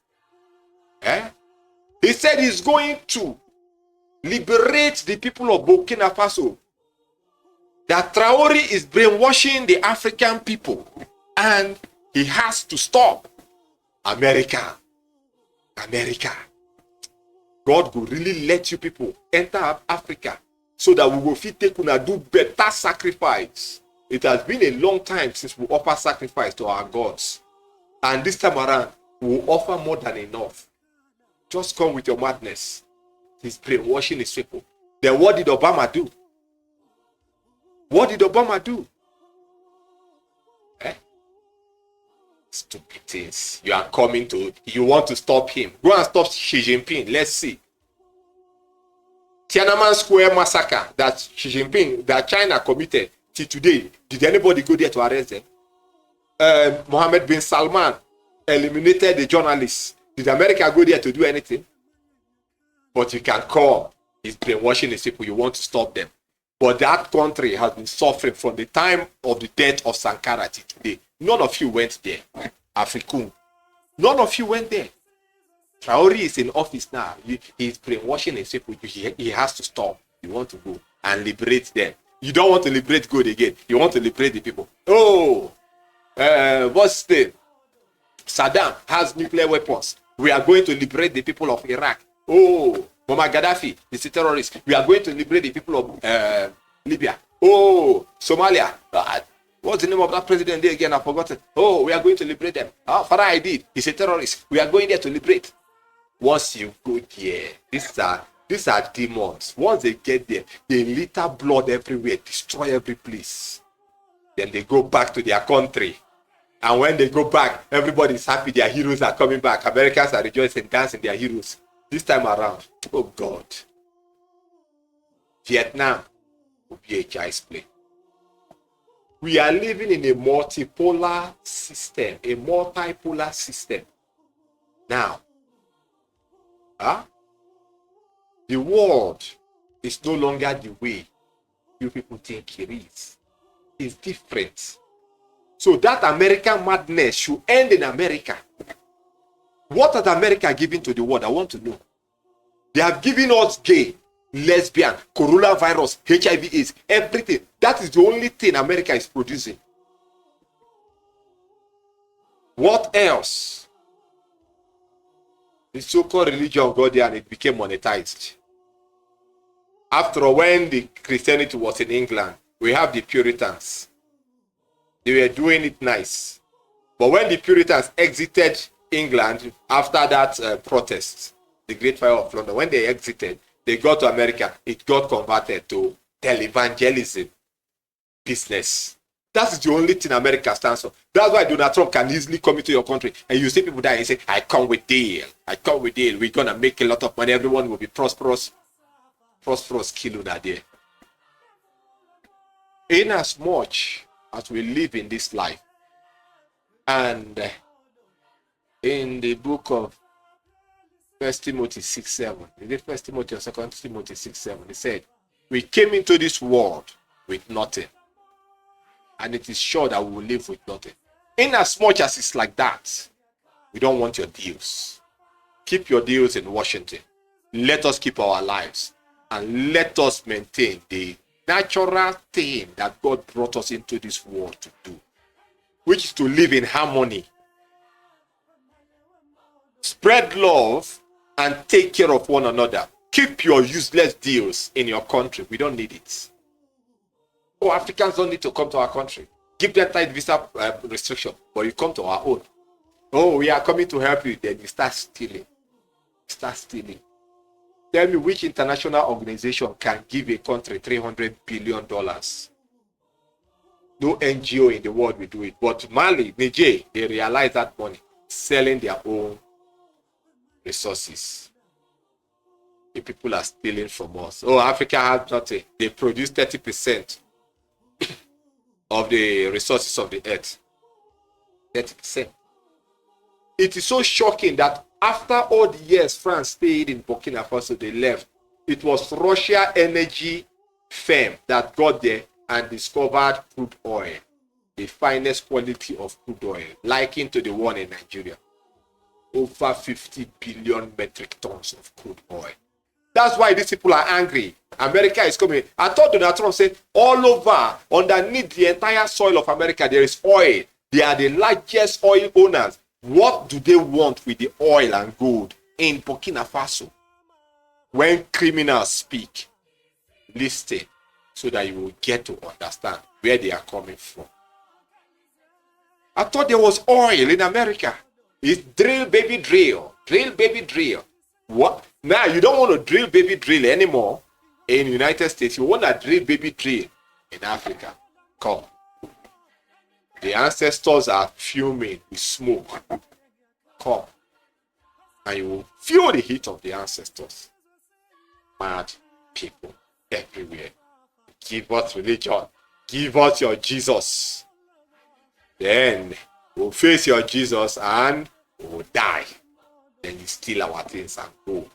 He said he's going to liberate the people of Burkina Faso. That Traore is brainwashing the African people. And he has to stop. America. God will really let you people enter Africa so that we will fit take una do better sacrifice. It has been a long time since we offer sacrifice to our gods. And this time around, we will offer more than enough. Just come with your madness. He's brainwashing his people. Then what did Obama do? What did Obama do? Stupid things. You want to stop him. Go and stop Xi Jinping. Let's see. Tiananmen Square massacre that Xi Jinping, that China committed till today. Did anybody go there to arrest them? Mohammed bin Salman eliminated the journalists. Did America go there to do anything? But you can come. He's brainwashing his people. You want to stop them. But that country has been suffering from the time of the death of Sankara till today. None of you went there. African. None of you went there. Traore is in office now. He's brainwashing his people. He has to stop. You want to go and liberate them. You don't want to liberate God again. You want to liberate the people. What's the name? Saddam has nuclear weapons. We are going to liberate the people of Iraq. Muammar Gaddafi is a terrorist. We are going to liberate the people of Libya. Somalia. What's the name of that president there again? I've forgotten. We are going to liberate them. Farah Aidid is a terrorist. We are going there to liberate. Once you go there, these are demons. Once they get there, they litter blood everywhere, destroy every place. Then they go back to their country. And when they go back, everybody is happy. Their heroes are coming back. Americans are rejoicing, dancing their heroes. This time around, oh God. Vietnam will be a child's play. We are living in a multipolar system, a multipolar system. Now, the world is no longer the way you people think it is. It's different. So that American madness should end in America. What has America given to the world? I want to know. They have given us gay, lesbian, coronavirus, HIV/AIDS, everything. That is the only thing America is producing. What else? The so-called religion got there and it became monetized. After all, when the Christianity was in England, we have the Puritans. They were doing it nice. But when the Puritans exited England after that protest, the Great Fire of London, when they exited, they got to America, it got converted to televangelism business. That's the only thing America stands for. That's why Donald Trump can easily come into your country and you see people die and say, I come with deal. I come with deal. We're going to make a lot of money. Everyone will be prosperous. Prosperous kilo that day. In as much as we live in this life, and in the book of 1 Timothy 6:7, is it 1 Timothy or 2 Timothy 6:7? It said, we came into this world with nothing, and it is sure that we will live with nothing. In as much as it's like that, we don't want your deals. Keep your deals in Washington. Let us keep our lives. and let us maintain the natural thing that God brought us into this world to do, which is to live in harmony, spread love, and take care of one another. Keep your useless deals in your country. We don't need it. Oh, Africans don't need to come to our country. Give them tight visa restriction, but you come to our own. Oh, we are coming to help you. Then you start stealing. Tell me which international organization can give a country $300 billion? No NGO in the world will do it. But Mali, Niger, they realize that money, selling their own resources. The people are stealing from us. Oh, Africa has nothing. They produce 30% of the resources of the earth. 30%. It is so shocking that after all the years France stayed in Burkina Faso, they left. It was Russia energy firm that got there and discovered crude oil, the finest quality of crude oil, likened to the one in Nigeria. Over 50 billion metric tons of crude oil. That's why these people are angry. America is coming. I thought Donald Trump said all over, underneath the entire soil of America, there is oil. They are the largest oil owners. What do they want with the oil and gold in Burkina Faso? When criminals speak, listen so that you will get to understand where they are coming from. I thought there was oil in America. It's drill, baby, drill. Drill, baby, drill. What? Now, you don't want to drill, baby, drill anymore in the United States. You want to drill, baby, drill in Africa. Come. The ancestors are fuming with smoke. Come. And you will feel the heat of the ancestors. Mad people everywhere. Give us religion. Give us your Jesus. Then we'll face your Jesus and we'll die. Then you steal our things and go.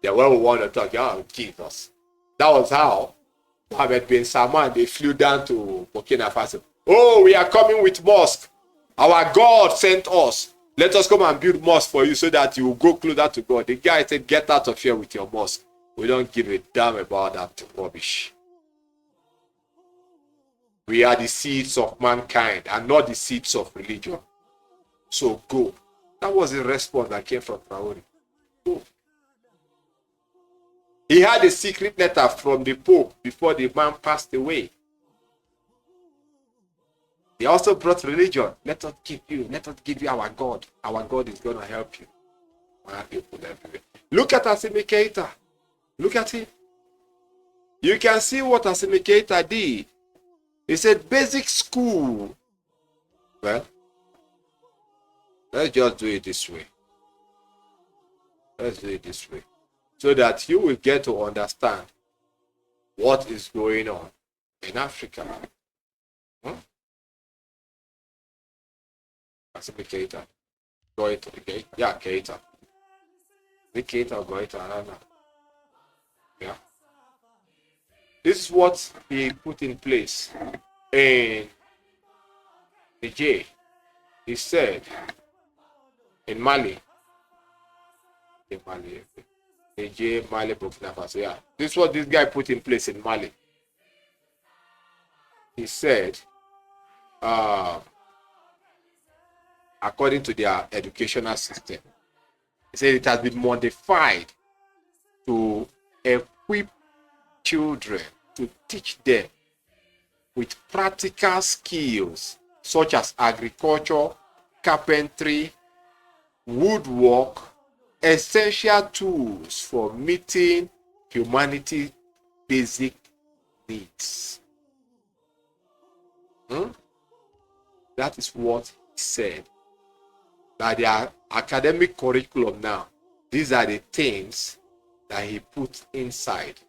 Then when we want to talk, oh, Jesus. That was how Mohammed bin Salman, they flew down to Burkina Faso. Oh, we are coming with mosque. Our God sent us. Let us come and build mosque for you so that you will go closer to God. The guy said, get out of here with your mosque. We don't give a damn about that rubbish. We are the seeds of mankind and not the seeds of religion. So go. That was the response that came from Traore. Go. He had a secret letter from the Pope before the man passed away. They also brought religion. Let us give you our God. Our God is going to help you. Look at Assimi Keita. Look at him. You can see what Assimi Keita did. He said basic school. Well, let's just do it this way. Let's do it this way. So that you will get to understand what is going on in Africa. Assimi Keita. Goita, okay? Yeah, Keita. The Keita or Goita, I don't know. Yeah. This is what he put in place in Niger. He said in Mali, Niger, Mali, Burkina Faso. Yeah, this is what this guy put in place in Mali. He said, according to their educational system, he said it has been modified to equip children, to teach them with practical skills such as agriculture, carpentry, woodwork, essential tools for meeting humanity's basic needs. That is what he said. That their academic curriculum now, these are the things that he put inside.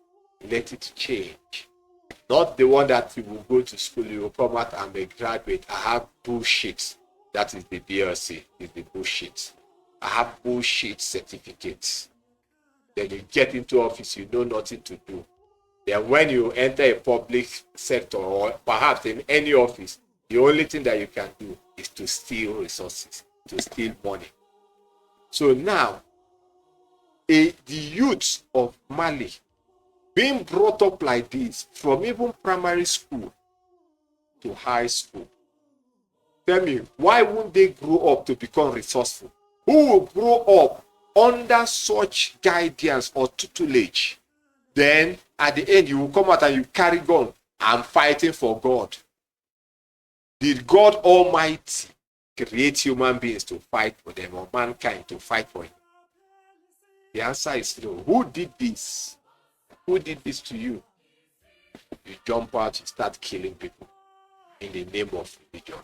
Let it change. Not the one that you will go to school, you will come out and be graduate. I have bullshit. That is the BLC, is the bullshit. I have bullshit certificates. Then you get into office, you know nothing to do. Then when you enter a public sector or perhaps in any office, the only thing that you can do is to steal resources, to steal money. So now, the youths of Mali, Being brought up like this, from even primary school to high school, tell me, why wouldn't they grow up to become resourceful? Who will grow up under such guidance or tutelage? Then at the end, you will come out and you carry gun. I'm fighting for God. Did God Almighty create human beings to fight for them, or mankind to fight for him? The answer is no. Who did this? Who did this to you? You jump out, you start killing people in the name of religion.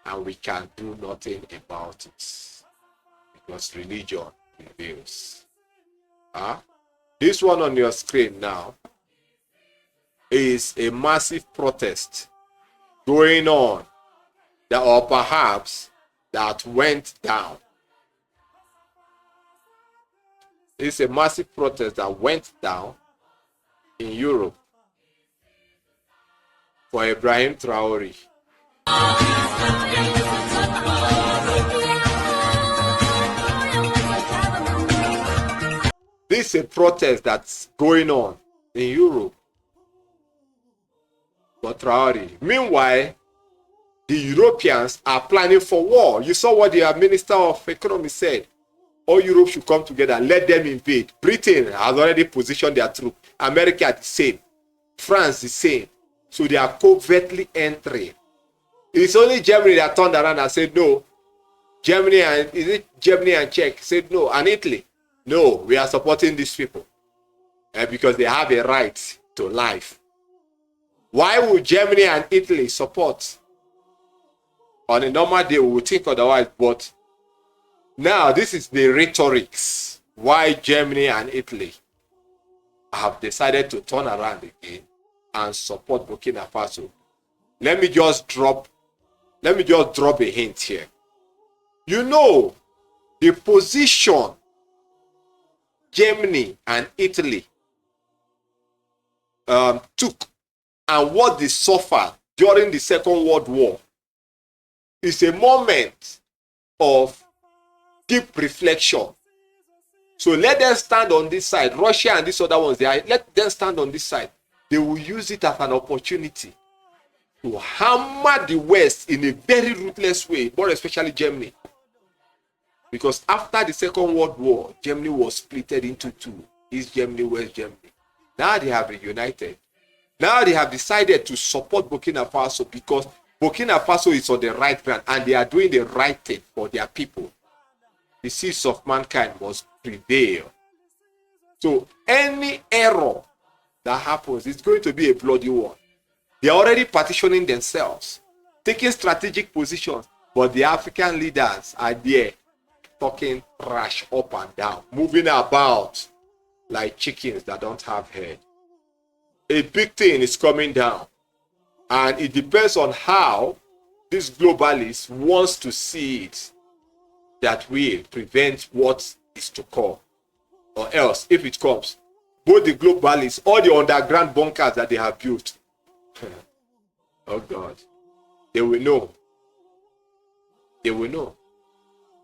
And we can do nothing about it, because religion prevails. This one on your screen now is a massive protest going on, or perhaps that went down. It's a massive protest that went down in Europe for Ibrahim Traore. This is a protest that's going on in Europe for Traore. Meanwhile, the Europeans are planning for war. You saw what the Minister of Economy said. All Europe should come together, let them invade. Britain has already positioned their troops. America the same. France the same. So they are covertly entering. It's only Germany that turned around and said no. Germany and Czech said no, and Italy, no, we are supporting these people because they have a right to life. Why would Germany and Italy support? On a normal day, we would think otherwise, but now this is the rhetorics why Germany and Italy have decided to turn around again and support Burkina Faso. Let me just drop a hint here. You know, the position Germany and Italy took and what they suffered during the Second World War is a moment of deep reflection. So let them stand on this side. Russia and these other ones, let them stand on this side. They will use it as an opportunity to hammer the West in a very ruthless way, more especially Germany. Because after the Second World War, Germany was split into two. East Germany, West Germany. Now they have reunited. Now they have decided to support Burkina Faso because Burkina Faso is on the right ground and they are doing the right thing for their people. The seeds of mankind must prevail. So any error that happens is going to be a bloody one. They are already partitioning themselves, taking strategic positions, but the African leaders are there talking trash up and down, moving about like chickens that don't have head. A big thing is coming down, and it depends on how this globalist wants to see it that will prevent what is to come. Or else, if it comes, both the globalists, all the underground bunkers that they have built, oh God, they will know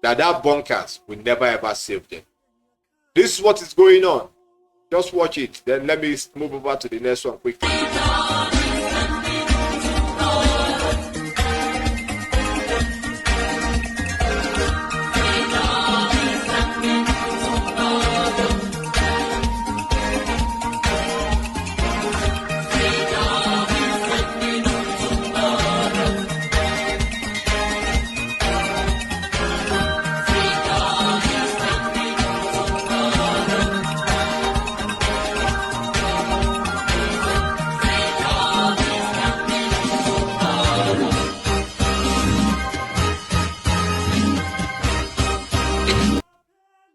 that bunkers will never ever save them. This is what is going on. Just watch it. Then let me move over to the next one quickly.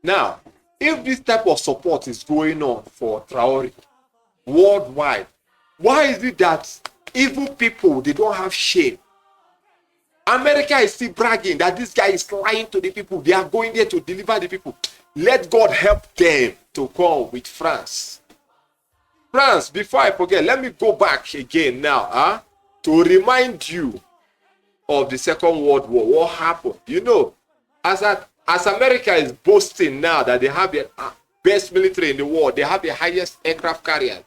Now, if this type of support is going on for Traore worldwide, why is it that evil people, they don't have shame? America is still bragging that this guy is lying to the people. They are going there to deliver the people. Let God help them to come with France. France, before I forget, let me go back again now to remind you of the Second World War. What happened? You know, as America is boasting now that they have best military in the world. They have the highest aircraft carriers.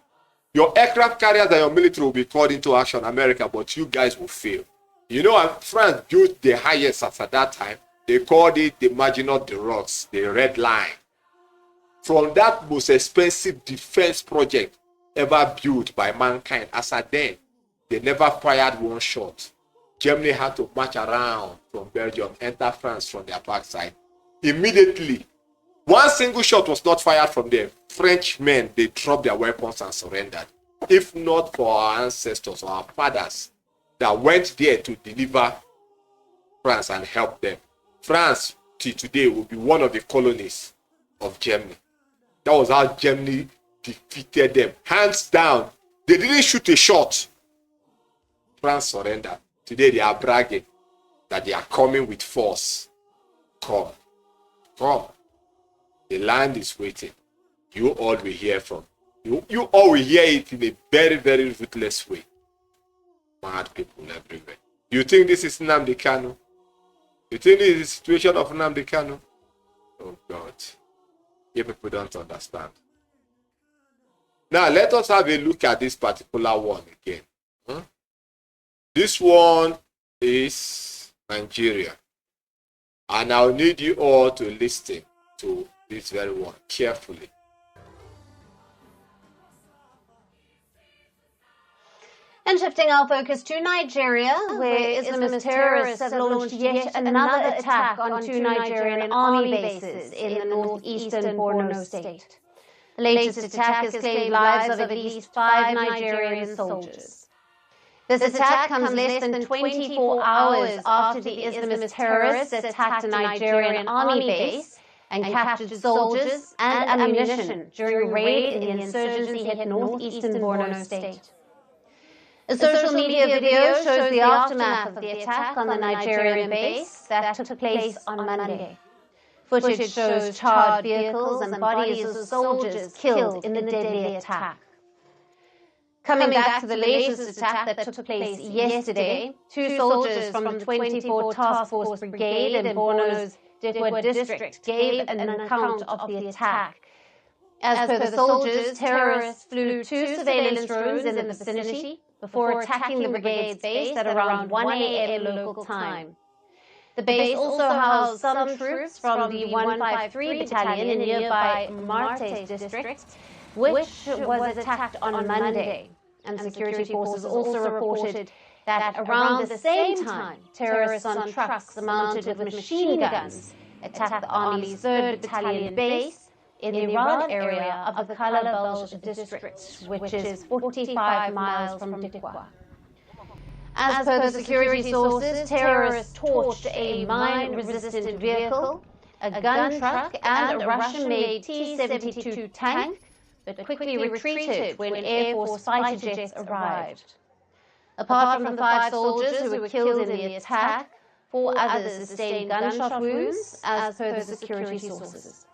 Your aircraft carriers and your military will be called into action, America, but you guys will fail. You know, France built the highest at that time. They called it the Maginot de Rocks, the Red Line. From that most expensive defense project ever built by mankind, as at then, they never fired one shot. Germany had to march around from Belgium, enter France from their backside. Immediately, one single shot was not fired from them. French men, they dropped their weapons and surrendered. If not for our ancestors or our fathers that went there to deliver France and help them, France till today will be one of the colonies of Germany. That was how Germany defeated them. Hands down. They didn't shoot a shot. France surrendered. Today they are bragging that they are coming with force. Come. Come. The land is waiting. You all will hear from. You all will hear it in a very, very ruthless way. Mad people everywhere. You think this is Nnamdi Kanu? You think this is the situation of Nnamdi Kanu? Oh God. You people don't understand. Now let us have a look at this particular one again. This one is Nigeria. And I'll need you all to listen to this very one carefully. And shifting our focus to Nigeria, where Islamist terrorists have launched yet another attack on two Nigerian army bases in the northeastern Borno state. The latest attack has claimed lives of at least 5 Nigerian soldiers. This attack comes less than 24 hours after the Islamist terrorists attacked a Nigerian army base and captured soldiers and ammunition during a raid in the insurgency-hit northeastern Borno state. A social media video shows the aftermath of the attack on the Nigerian base that took place on Monday. Footage shows charred vehicles and bodies of soldiers killed in the deadly attack. Coming back to the latest attack that took place yesterday, 2 soldiers from the 24 Task Force Brigade in Borno's Dikwa district gave an account of the attack. As per the soldiers, terrorists flew 2 surveillance drones in the vicinity before attacking the brigade's base at around 1 a.m. local time. The base also housed some troops from the 153 Battalion in nearby Martes district, which was attacked on Monday. And security forces also reported that around the same time, terrorists on trucks mounted with machine guns attacked the Army's 3rd Battalion base in the Rad area of the Kalabelj district, which is 45 miles from Dikwa. As per the security sources, terrorists torched a mine-resistant vehicle, a gun truck, and a Russian-made T-72 tank, but quickly retreated when Air Force fighter jets arrived. Apart from the 5 soldiers who were killed in the attack, 4 others sustained gunshot wounds, as per the security sources.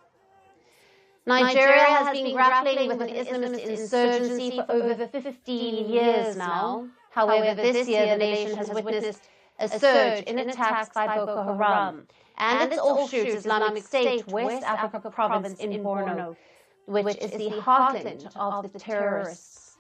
Nigeria has been grappling with an Islamist insurgency for over 15 years now. However, this year the nation has witnessed a surge in attacks by Boko Haram and its offshoot Islamic State West Africa province in Borno, which is the heartland of the terrorists.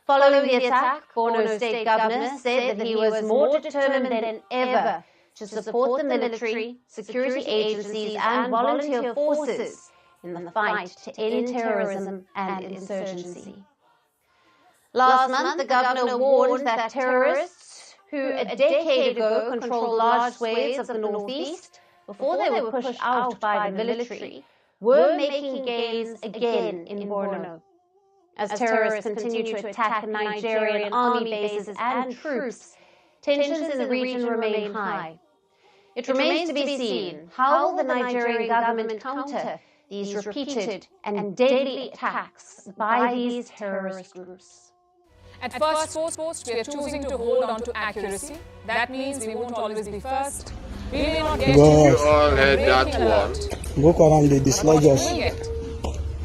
Following the attack, Borno State Governor said that he was more determined than ever to support the military, security agencies and volunteer forces in the fight to end terrorism and insurgency. Last month, the governor warned that terrorists, who a decade ago controlled large swathes of the northeast before they were pushed out by the military, were making gains again in Borno. As terrorists continue to attack Nigerian army bases and troops, tensions in the region remain high. It remains to be seen how will the Nigerian government counter these repeated and deadly attacks by these terrorist groups. At first post, we are choosing to hold on to accuracy. That means we won't always be first. We may not get you all heard that one. Boko Haram, they dislodge us.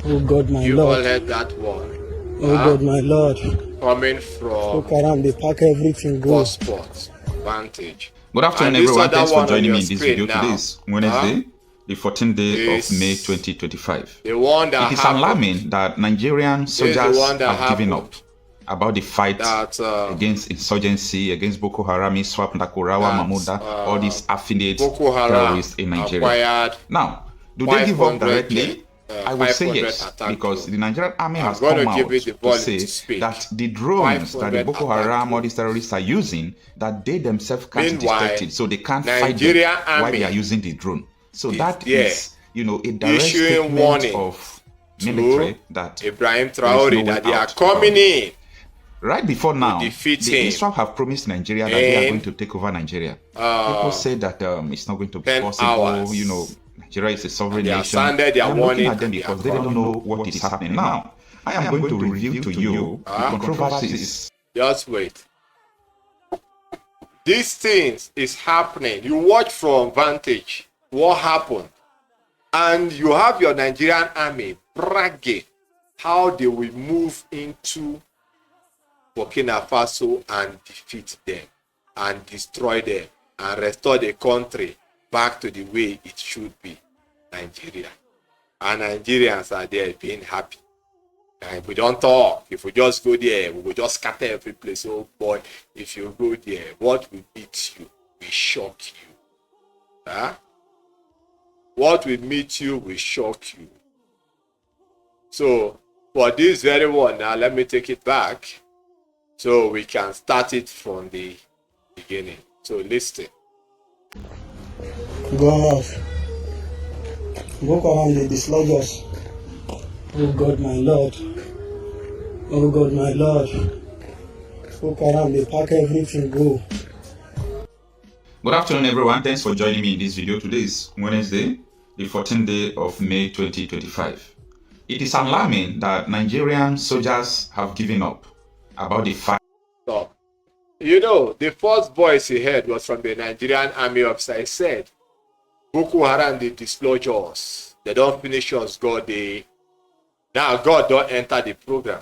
Oh God, my you Lord. all heard that one. Oh God, my Lord. Coming from Boko Haram, they pack everything, go. Sports Vantage. Good afternoon, everyone. Thanks for joining me in this video. Today is Wednesday, the 14th day of May This 2025. the one that It is happened. alarming that Nigerian This is the soldiers one that have given up happened. about the fight That against insurgency, against Boko Haram, ISWAP, Ndakurawa, Mamuda, all these affiliate Boko Haram terrorists in Nigeria. acquired Now, do they give up 500 directly? I would say 500 yes, attack because drones. the Nigerian army I'm has going come to give out it the to volume say to speak. that the drones that the 500 Boko attack Haram, all drones. these terrorists are using, that they themselves can't Meanwhile, detect it, so they can't fight Nigerian them while they army are using the drone. So is that there is, you know, a direct issuing statement warning of to military that Ibrahim there is no Traore way that they are out coming about it. in Right before now, the defeat him ISWAP have promised Nigeria that they are in going to take over Nigeria. People say that it's not going to be 10 possible. hours. You know, Nigeria is a sovereign They have nation. sounded their I am warning looking at them and they because are they don't coming. know what is happening now. I am going to reveal to you the controversies. Just wait. These things is happening. You watch from vantage what happened, and you have your Nigerian army bragging how they will move into Burkina Faso and defeat them and destroy them and restore the country back to the way it should be, Nigeria. And Nigerians are there being happy. And we don't talk. If we just go there, we will just scatter every place. Oh boy, if you go there, what will meet you will shock you. Huh? What will meet you will shock you. So, for this very one, now let me take it back so we can start it from the beginning. So, listen. God, Boko Haram, they dislodge us. Oh God, my Lord. Oh God, my Lord. Boko Haram, they pack everything, go. Good afternoon, everyone. Thanks for joining me in this video. Today is Wednesday, the 14th day of May 2025. It is alarming that Nigerian soldiers have given up about the fight. So, you know, the first voice he heard was from the Nigerian army officer. He said, Boko Haram, they dislodge us. They don't finish us, God. Now God don't enter the program.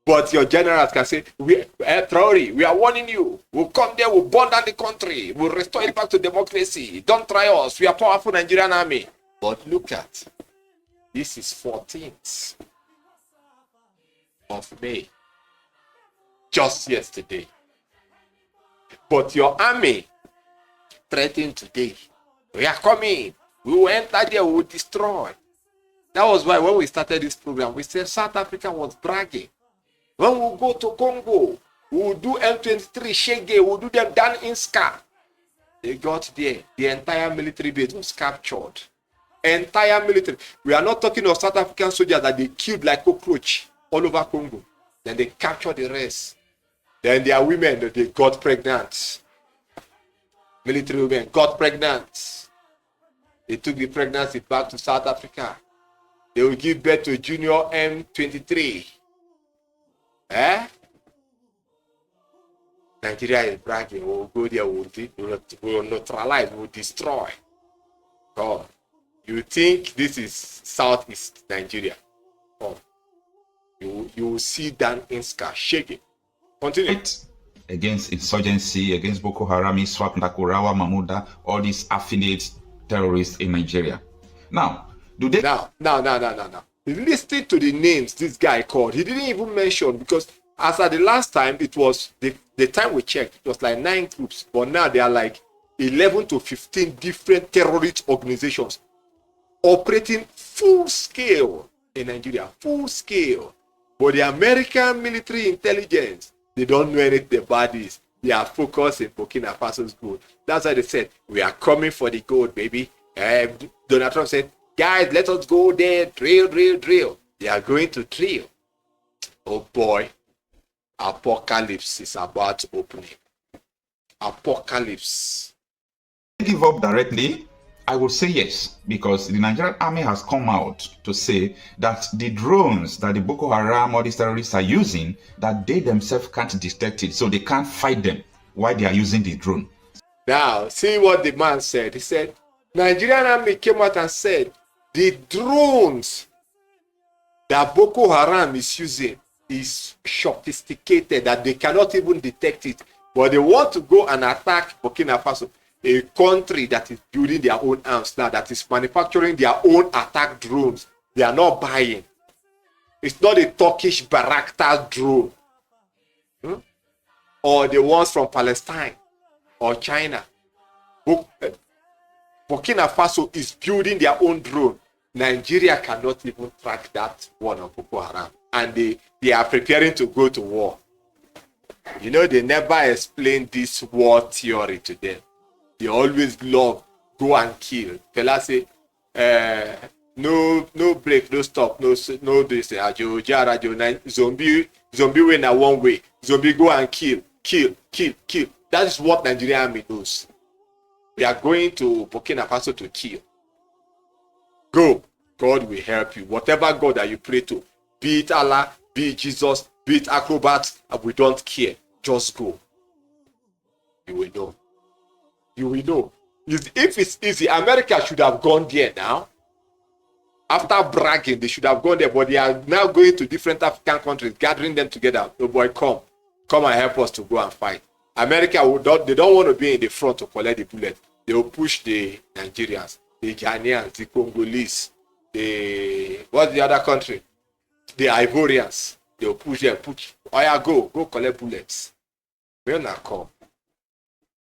But your generals can say, Traore, we are warning you. We'll come there, we'll burn down the country. We'll restore it back to democracy. Don't try us. We are powerful Nigerian army. But look at, this is 14th of May. Just yesterday. But your army threatened today. We are coming. We will enter there, we will destroy. That was why when we started this program, we said South Africa was bragging. When we go to Congo, we will do M23 Shege, we'll do them down in Ska. They got there. The entire military base was captured. Entire military. We are not talking of South African soldiers that they killed like cockroach all over Congo. Then they captured the rest. Then their women, they got pregnant. Military women got pregnant. They took the pregnancy back to South Africa. They will give birth to junior M23. Nigeria is bragging. We'll go there, we'll neutralize, we'll destroy. God, you think this is Southeast Nigeria? Oh, you will see down in Ska shaking. Continue. Against insurgency, against Boko Haram, ISWAP, Ndakurawa, Mamuda, all these affiliate terrorists in Nigeria. Now, do they... Now. Listen to the names this guy called. He didn't even mention, because as at the last time, it was the time we checked, it was like 9 groups. But now there are like 11 to 15 different terrorist organizations operating full scale in Nigeria. Full scale. But the American military intelligence, they don't know anything about this. They are focused in Burkina Faso's gold. That's why they said, we are coming for the gold, baby. Donald Trump said, guys, let us go there, drill. They are going to drill. Oh boy, apocalypse is about to open. Apocalypse. give up directly? I would say yes, because the Nigerian army has come out to say that the drones that the Boko Haram or these terrorists are using, that they themselves can't detect it, so they can't fight them while they are using the drone. Now, see what the man said. He said, Nigerian army came out and said, the drones that Boko Haram is using is sophisticated, that they cannot even detect it. But they want to go and attack Burkina Faso. a country that is building their own arms now, that is manufacturing their own attack drones. They are not buying. It's not a Turkish Bayraktar drone, or the ones from Palestine or China. Burkina Faso is building their own drone. Nigeria cannot even track that one of Boko Haram. And they are preparing to go to war. You know, they never explain this war theory to them. They always love go and kill. Fella say, no break, no stop, no this. Zombie way na one way. Zombie go and kill. That is what Nigerian army knows. We are going to Burkina Faso to kill. Go. God will help you. Whatever God that you pray to, be it Allah, be it Jesus, be it acrobats, we don't care. Just go. You will know. You will know. If it's easy, America should have gone there now. After bragging, they should have gone there, but they are now going to different African countries, gathering them together. Oh boy, come and help us to go and fight. America, they don't want to be in the front to collect the bullet. They will push the Nigerians, the Ghanaians, the Congolese, what's the other country? The Ivorians. They will push them, oh yeah, go collect bullets. When I come.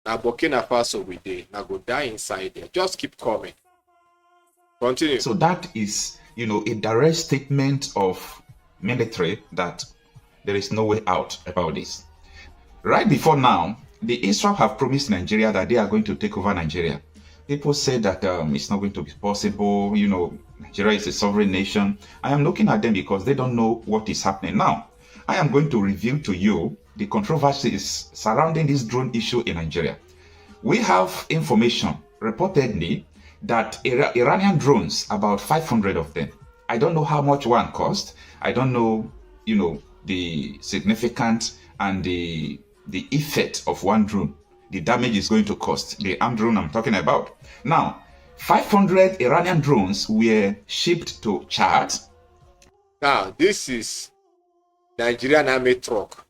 Now Burkina Faso we dey. Now go die inside there. Just keep coming. Continue. So that is, a direct statement of military that there is no way out about this. Right before now, the Israel have promised Nigeria that they are going to take over Nigeria. People say that it's not going to be possible. Nigeria is a sovereign nation. I am looking at them because they don't know what is happening now. I am going to reveal to you the controversies surrounding this drone issue in Nigeria. We have information reportedly that Iranian drones, about 500 of them. I don't know how much one cost. I don't know, the significance and the effect of one drone. The damage is going to cost. The armed drone I'm talking about. Now, 500 Iranian drones were shipped to Chad. Now, this is Nigerian army truck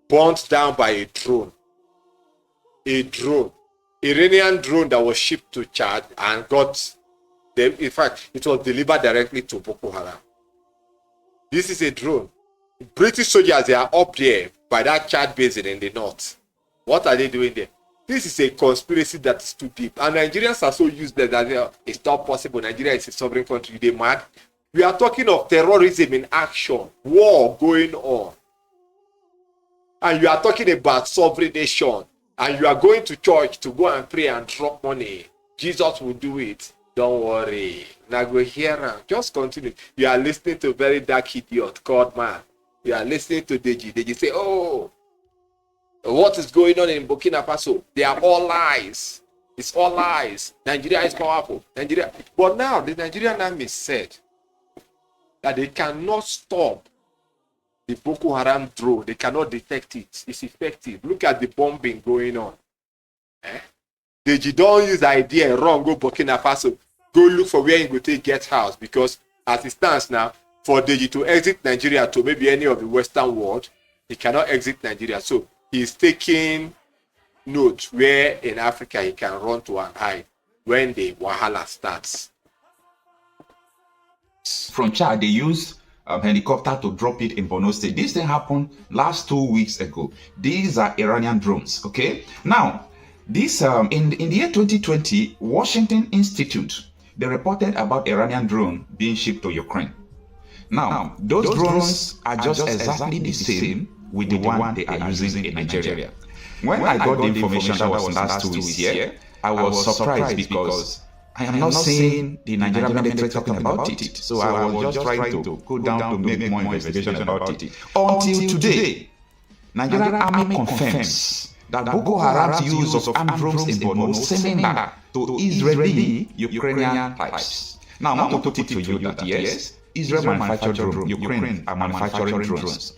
burnt down by a drone. Iranian drone that was shipped to Chad and got them. In fact, it was delivered directly to Boko Haram. This is a drone. British soldiers, they are up there by that Chad basin in the north. What are they doing there? This is a conspiracy that is too deep. And Nigerians are so useless that it's not possible. Nigeria is a sovereign country. They're mad. We are talking of terrorism in action, war going on. And you are talking about sovereign nation. And you are going to church to go and pray and drop money. Jesus will do it. Don't worry. Now go here. Just continue. You are listening to a very dark idiot called man. You are listening to Deji. Deji say, oh, what is going on in Burkina Faso? They are all lies. It's all lies. Nigeria is powerful. Nigeria. But now the Nigerian army said that they cannot stop the Boko Haram drone. They cannot detect it. It's effective. Look at the bombing going on. Deji don't use the idea wrong. Go Burkina Faso. Go look for where you go to get house, because as it stands now, for Deji to exit Nigeria to maybe any of the Western world, he cannot exit Nigeria. So he's taking note where in Africa he can run to and hide when the Wahala starts. From Chad, they used helicopter to drop it in Borno State. This thing happened last 2 weeks ago. These are Iranian drones, okay? Now, this in the year 2020, Washington Institute, they reported about Iranian drone being shipped to Ukraine. Now, those drones are just exactly the same with the one they are using in Nigeria. When I got the information that was last 2 weeks here, I was surprised because I am not seeing the Nigerian military talking about it. So I was just trying to go down to make more investigation about it. Until today, Nigerian army confirms that Boko Haram's use of armed drones in Borno is similar to Israeli Ukrainian types. Now, I'm going to put it to you that yes, Israel manufactured drones, Ukraine are manufacturing drones.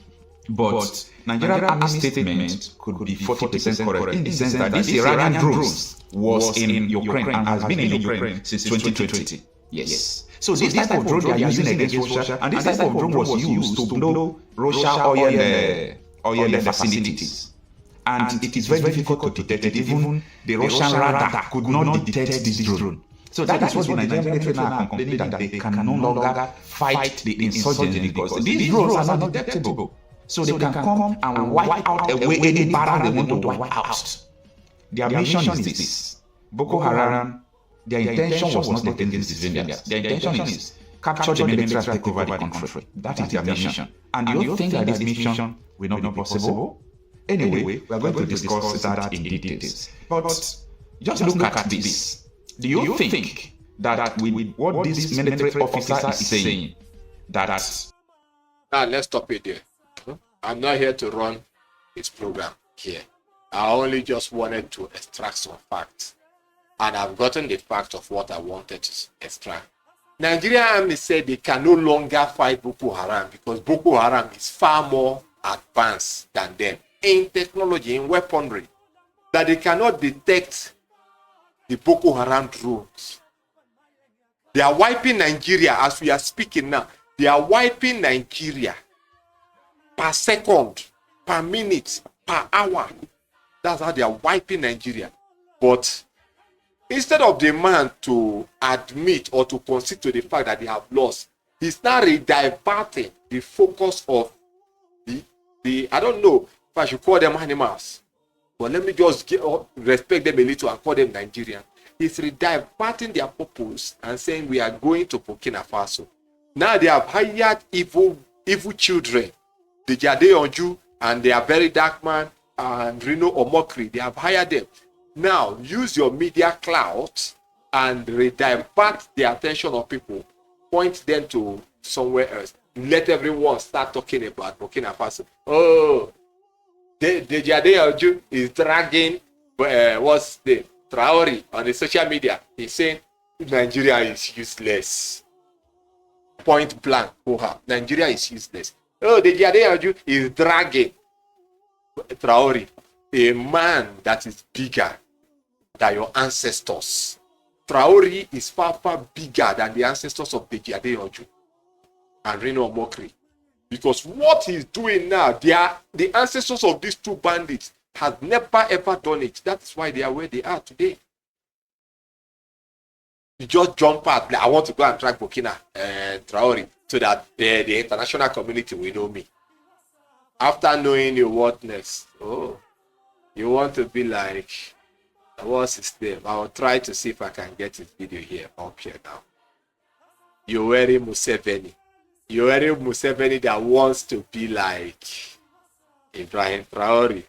But Nigerian army statement could be 40% correct in the sense that this Iranian drones was in Ukraine and has been in Ukraine since 2020. Yes. So this type of drone they are using against Russia, and this type of drone was used to blow Russia oil facilities. and it is very difficult to detect it. Even the Russian radar could not detect this drone. So that is what the Nigerian military now are complaining, that they can no longer fight the insurgents because these drones are not detectable. So they can come and wipe out away any barrel they want to wipe out. Their mission is this. Boko Haram, their intention was not against the civilians. Their intention is capture the military and take over the country. That is their mission. And do you think that this mission will not be possible? Anyway, we are going to discuss that in details. But just look at this. Do you think that with what this military officer is saying, that... Now, let's stop it there. I'm not here to run this program here. I only just wanted to extract some facts. And I've gotten the fact of what I wanted to extract. Nigerian army said they can no longer fight Boko Haram because Boko Haram is far more advanced than them in technology, in weaponry, that they cannot detect the Boko Haram drones. They are wiping Nigeria as we are speaking now. They are wiping Nigeria per second, per minute, per hour. That's how they are wiping Nigeria. But instead of the man to admit or to concede to the fact that they have lost, he's now rediverting the focus of the I don't know if I should call them animals, but let me just respect them a little and call them Nigerian. He's rediverting their purpose and saying we are going to Burkina Faso. Now they have hired evil children, the Jade Onju and their very dark man and Reno Omokri. They have hired them. Now use your media clout and redivert the attention of people, point them to somewhere else. Let everyone start talking about Burkina Faso. Oh, the Jade Onju is dragging what's the Traore on the social media. He's saying Nigeria is useless. Point blank, Nigeria is useless. Oh, the Jade Onju is dragging Traore, a man that is bigger than your ancestors. Traore is far, far bigger than the ancestors of the Jade Onju and Reno Omokri. Because what he's doing now, the ancestors of these two bandits has never ever done it. That's why they are where they are today. You just jump out. I want to go and track Burkina and Traore so that the international community will know me. After knowing you, what next? Oh, you want to be like, what's his name? I'll try to see if I can get his video here, up here now. Yoweri Museveni. Yoweri Museveni that wants to be like Ibrahim Traore.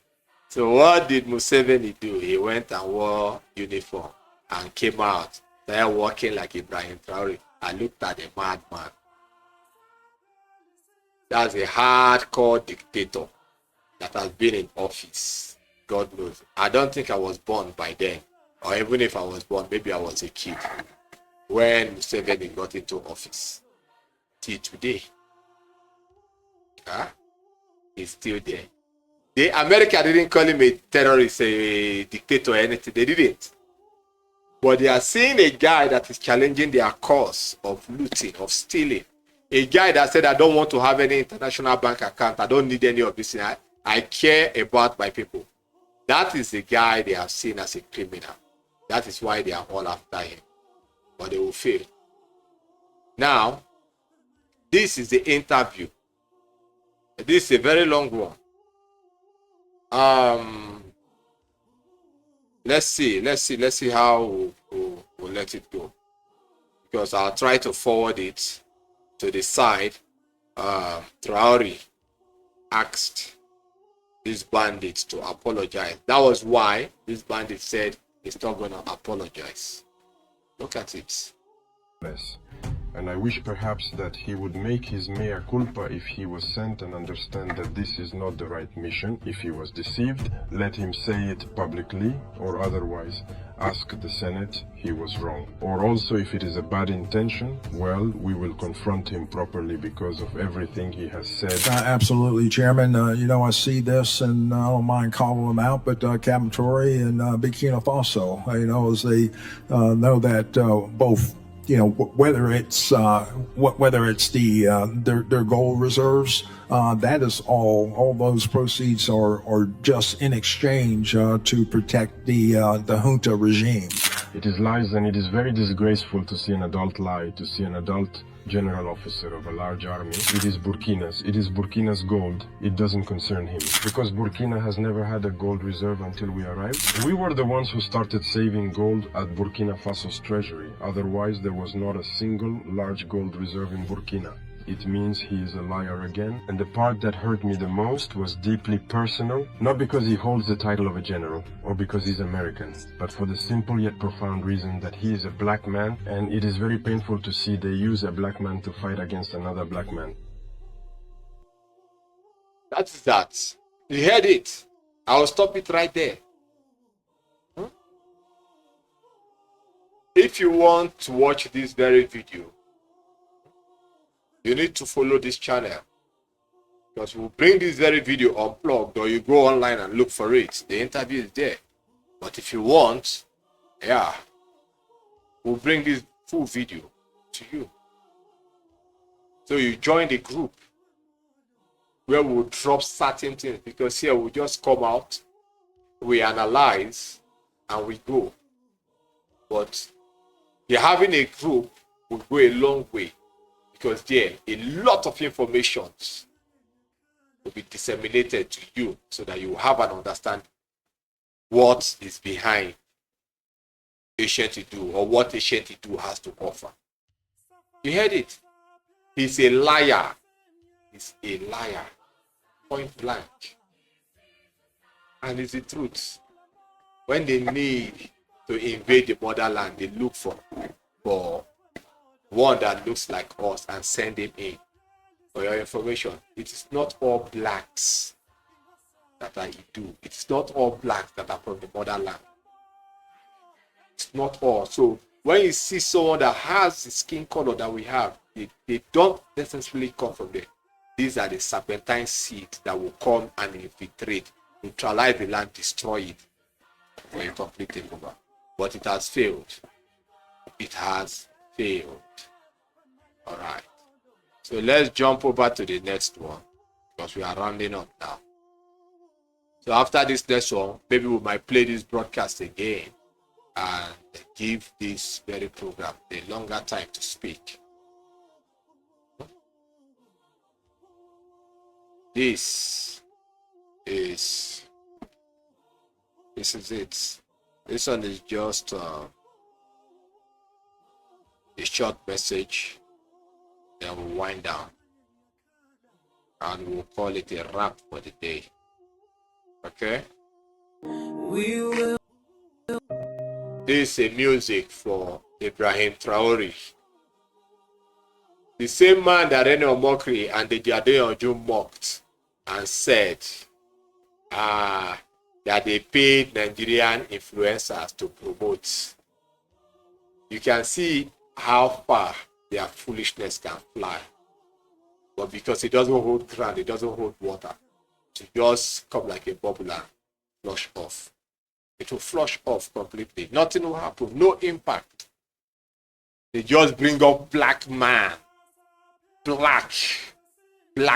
So what did Museveni do? He went and wore uniform and came out. They're walking like Ibrahim Traore. I looked at the madman. That's a hardcore dictator that has been in office. God knows. I don't think I was born by then. Or even if I was born, maybe I was a kid when Museveni got into office. Till today. He's still there. America didn't call him a terrorist, a dictator, or anything. They didn't. But they are seeing a guy that is challenging their cause of looting, of stealing. A guy that said, I don't want to have any international bank account. I don't need any of this. I care about my people. That is the guy they have seen as a criminal. That is why they are all after him. But they will fail. Now, this is the interview. This is a very long one. Let's see how we'll let it go. Because I'll try to forward it to the side. Traore asked these bandits to apologize. That was why this bandit said he's not going to apologize. Look at it. And I wish perhaps that he would make his mea culpa if he was sent and understand that this is not the right mission. If he was deceived, let him say it publicly, or otherwise ask the Senate he was wrong. Or also, if it is a bad intention, well, we will confront him properly because of everything he has said. Absolutely, Chairman. I see this and I don't mind calling them out, but Captain Traore and Burkina Faso, as they know that both whether it's their gold reserves, that is all those proceeds are just in exchange to protect the junta regime. It is lies, and it is very disgraceful to see an adult lie, to see an adult general officer of a large army. It is Burkina's gold. It doesn't concern him. Because Burkina has never had a gold reserve until we arrived. We were the ones who started saving gold at Burkina Faso's treasury. Otherwise, there was not a single large gold reserve in Burkina. It means he is a liar again. And the part that hurt me the most was deeply personal, not because he holds the title of a general or because he's American, but for the simple yet profound reason that he is a black man, and it is very painful to see they use a black man to fight against another black man. That's that. You heard it. I'll stop it right there. If you want to watch this very video, you need to follow this channel, because we'll bring this very video unplugged, or you go online and look for it. The interview is there. But if you want, we'll bring this full video to you. So you join the group where we'll drop certain things, because here we just come out, we analyze, and we go. But you're having a group will go a long way, because there a lot of information will be disseminated to you, so that you have an understanding what is behind Ancient Idu, or what Ancient Idu has to offer. You heard it. He's a liar. He's a liar. Point blank. And it's the truth. When they need to invade the motherland, they look for one that looks like us and send him in. For your information, it is not all blacks that are Idu. It is not all blacks that are from the motherland. It's not all. So when you see someone that has the skin color that we have, they don't necessarily come from there. These are the serpentine seeds that will come and infiltrate, neutralize the land, destroy it for a complete takeover. But it has failed. It has failed. All right. So let's jump over to the next one, because we are rounding up now. So after this next one, maybe we might play this broadcast again and give this very program a longer time to speak. This is it. This one is just a short message. Then we'll wind down and we'll call it a wrap for the day. Okay? This is a music for Ibrahim Traore, the same man that Rene Omokri and the Jade Ojo mocked and said that they paid Nigerian influencers to promote. You can see how far their foolishness can fly. But because it doesn't hold ground, it doesn't hold water, to just come like a bubble and flush off. It will flush off completely. Nothing will happen. No impact. They just bring up black man. Black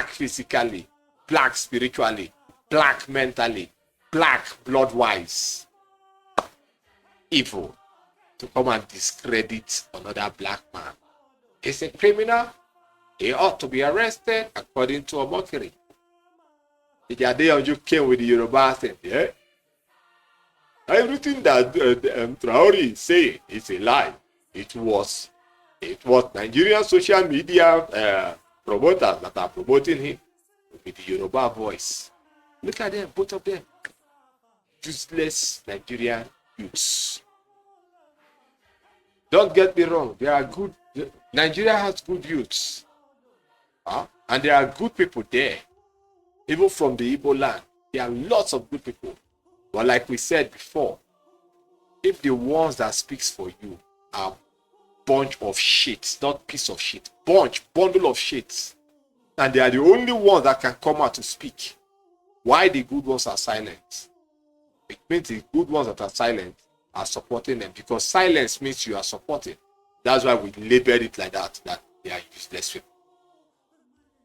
physically, black spiritually, black mentally, black blood-wise. Evil. To come and discredit another black man. He's a criminal. He ought to be arrested according to Omokri. The Jade Ojo came with the Yoruba thing, yeah? Everything that Traore is saying is a lie. It was Nigerian social media promoters that are promoting him with the Yoruba voice. Look at them, both of them. Useless Nigerian youths. Don't get me wrong. There are good. Nigeria has good youths. And there are good people there. Even from the Igbo land. There are lots of good people. But like we said before, if the ones that speaks for you are bunch of shit, not piece of shit, bundle of shit, and they are the only ones that can come out to speak, why the good ones are silent? It means the good ones that are silent are supporting them, because silence means you are supporting. That's why we labeled it like that they are useless people.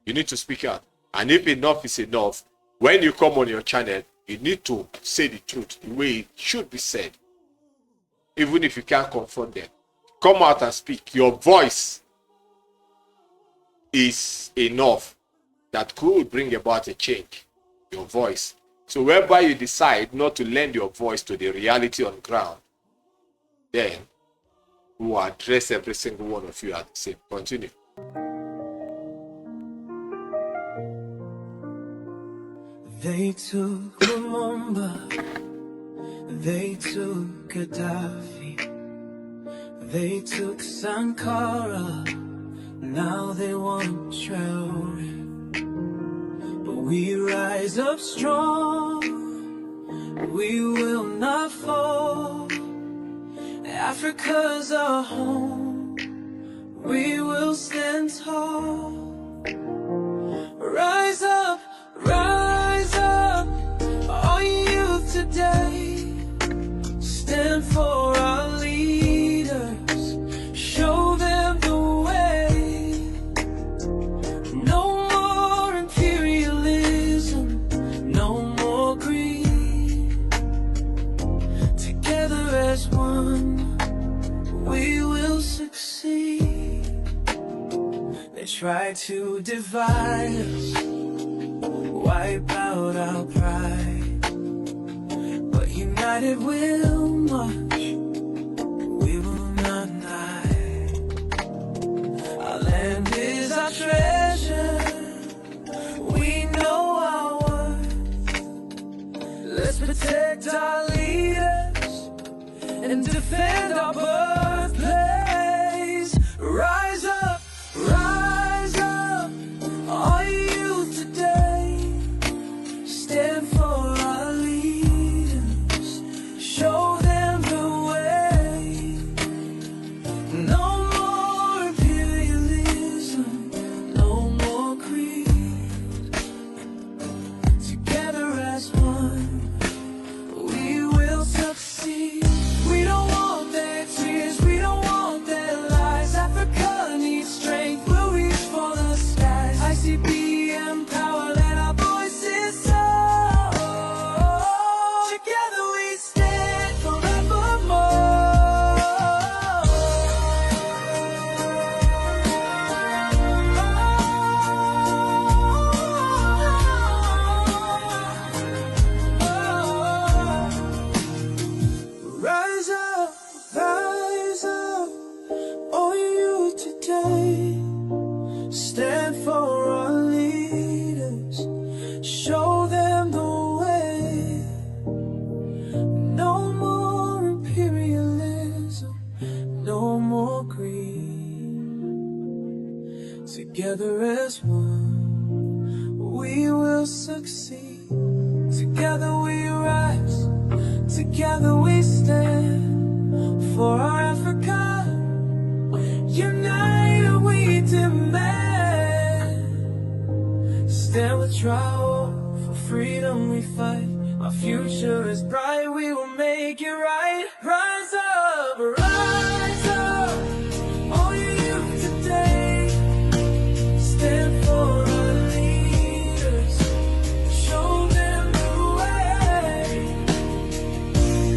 You need to speak out. And if enough is enough, when you come on your channel, you need to say the truth the way it should be said. Even if you can't confront them. Come out and speak. Your voice is enough that could bring about a change. Your voice. So whereby you decide not to lend your voice to the reality on ground, then we will address every single one of you at the same. Continue. They took Lumumba, they took Gaddafi, they took Sankara, now they want Traore. But we rise up strong, we will not fall. Africa's our home, we will stand tall. Rise up, all youth today. Stand for our leaders, show them the way. No more imperialism, no more greed. Together as one, we will succeed. They try to divide us, wipe out our pride, but united we'll march, we will not lie. Our land is our treasure, we know our worth. Let's protect our leaders and defend our birthplace. Rise up, all you today. Stand for our leaders, show them the way. No more imperialism, no more greed. Together as one, we will succeed. We don't want their tears, we don't want their lies. Africa needs strength, we'll reach for the skies. ICBM power, let our voices soar. Together we stand forevermore. Rise up, all you today. Stand for our leaders, show them the way. No more imperialism, no more greed. Together as one, we will succeed. Together we rise, together we stand for our Africa. United we demand. Stand with Traore, for freedom we fight. Our future is bright, we will make it right. Rise up, all you youth today. Stand for our leaders, show them the way.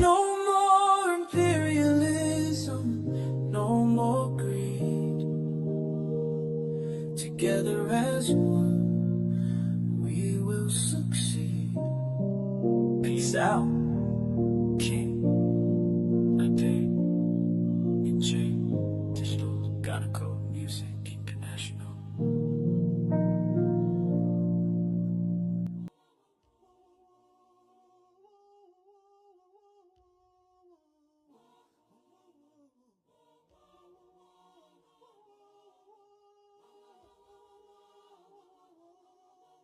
No more imperialism, no more greed. Together as one, we will succeed. Peace out, King. Invade, Digital, Gotta Code Music International.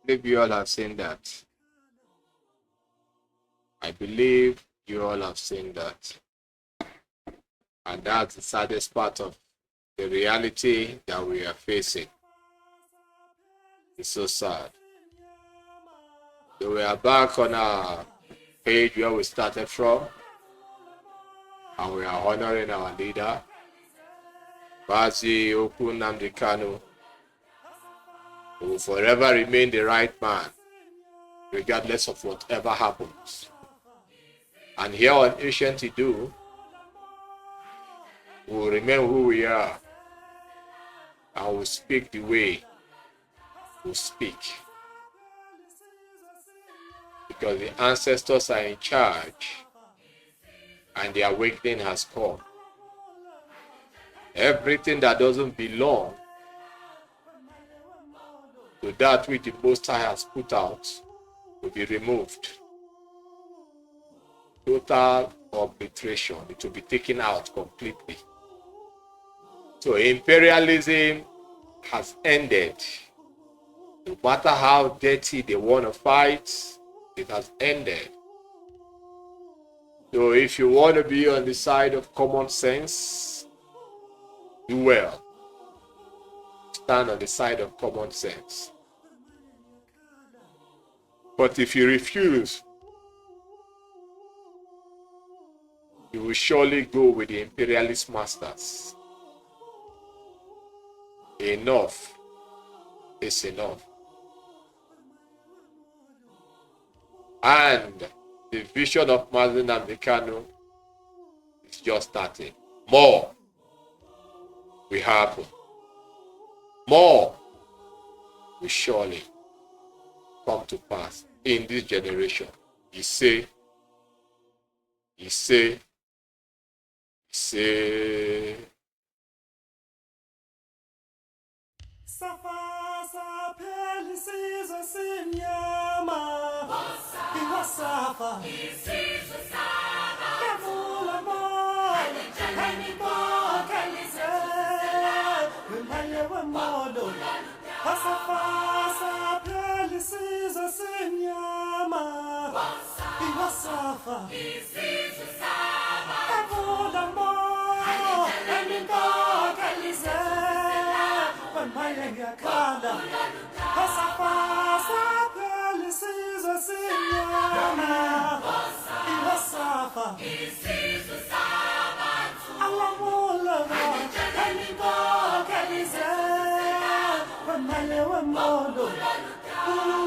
Maybe you all have seen that. I believe you all have seen that. And that's the saddest part of the reality that we are facing. It's so sad. So we are back on our page where we started from. And we are honoring our leader. Bazi Oku Nnamdi Kanu will forever remain the right man, regardless of whatever happens. And here on Ancient Idu, we will remain who we are and will speak the way we speak. Because the ancestors are in charge and the awakening has come. Everything that doesn't belong to that which the Most High has put out will be removed. Total obliteration. It will be taken out completely. So imperialism has ended. No matter how dirty they want to fight, it has ended. So if you want to be on the side of common sense, do well. Stand on the side of common sense. But if you refuse, you will surely go with the imperialist masters. Enough is enough. And the vision of Mazi Nnamdi Kanu is just starting. More will happen. More will surely come to pass in this generation. He say. Mono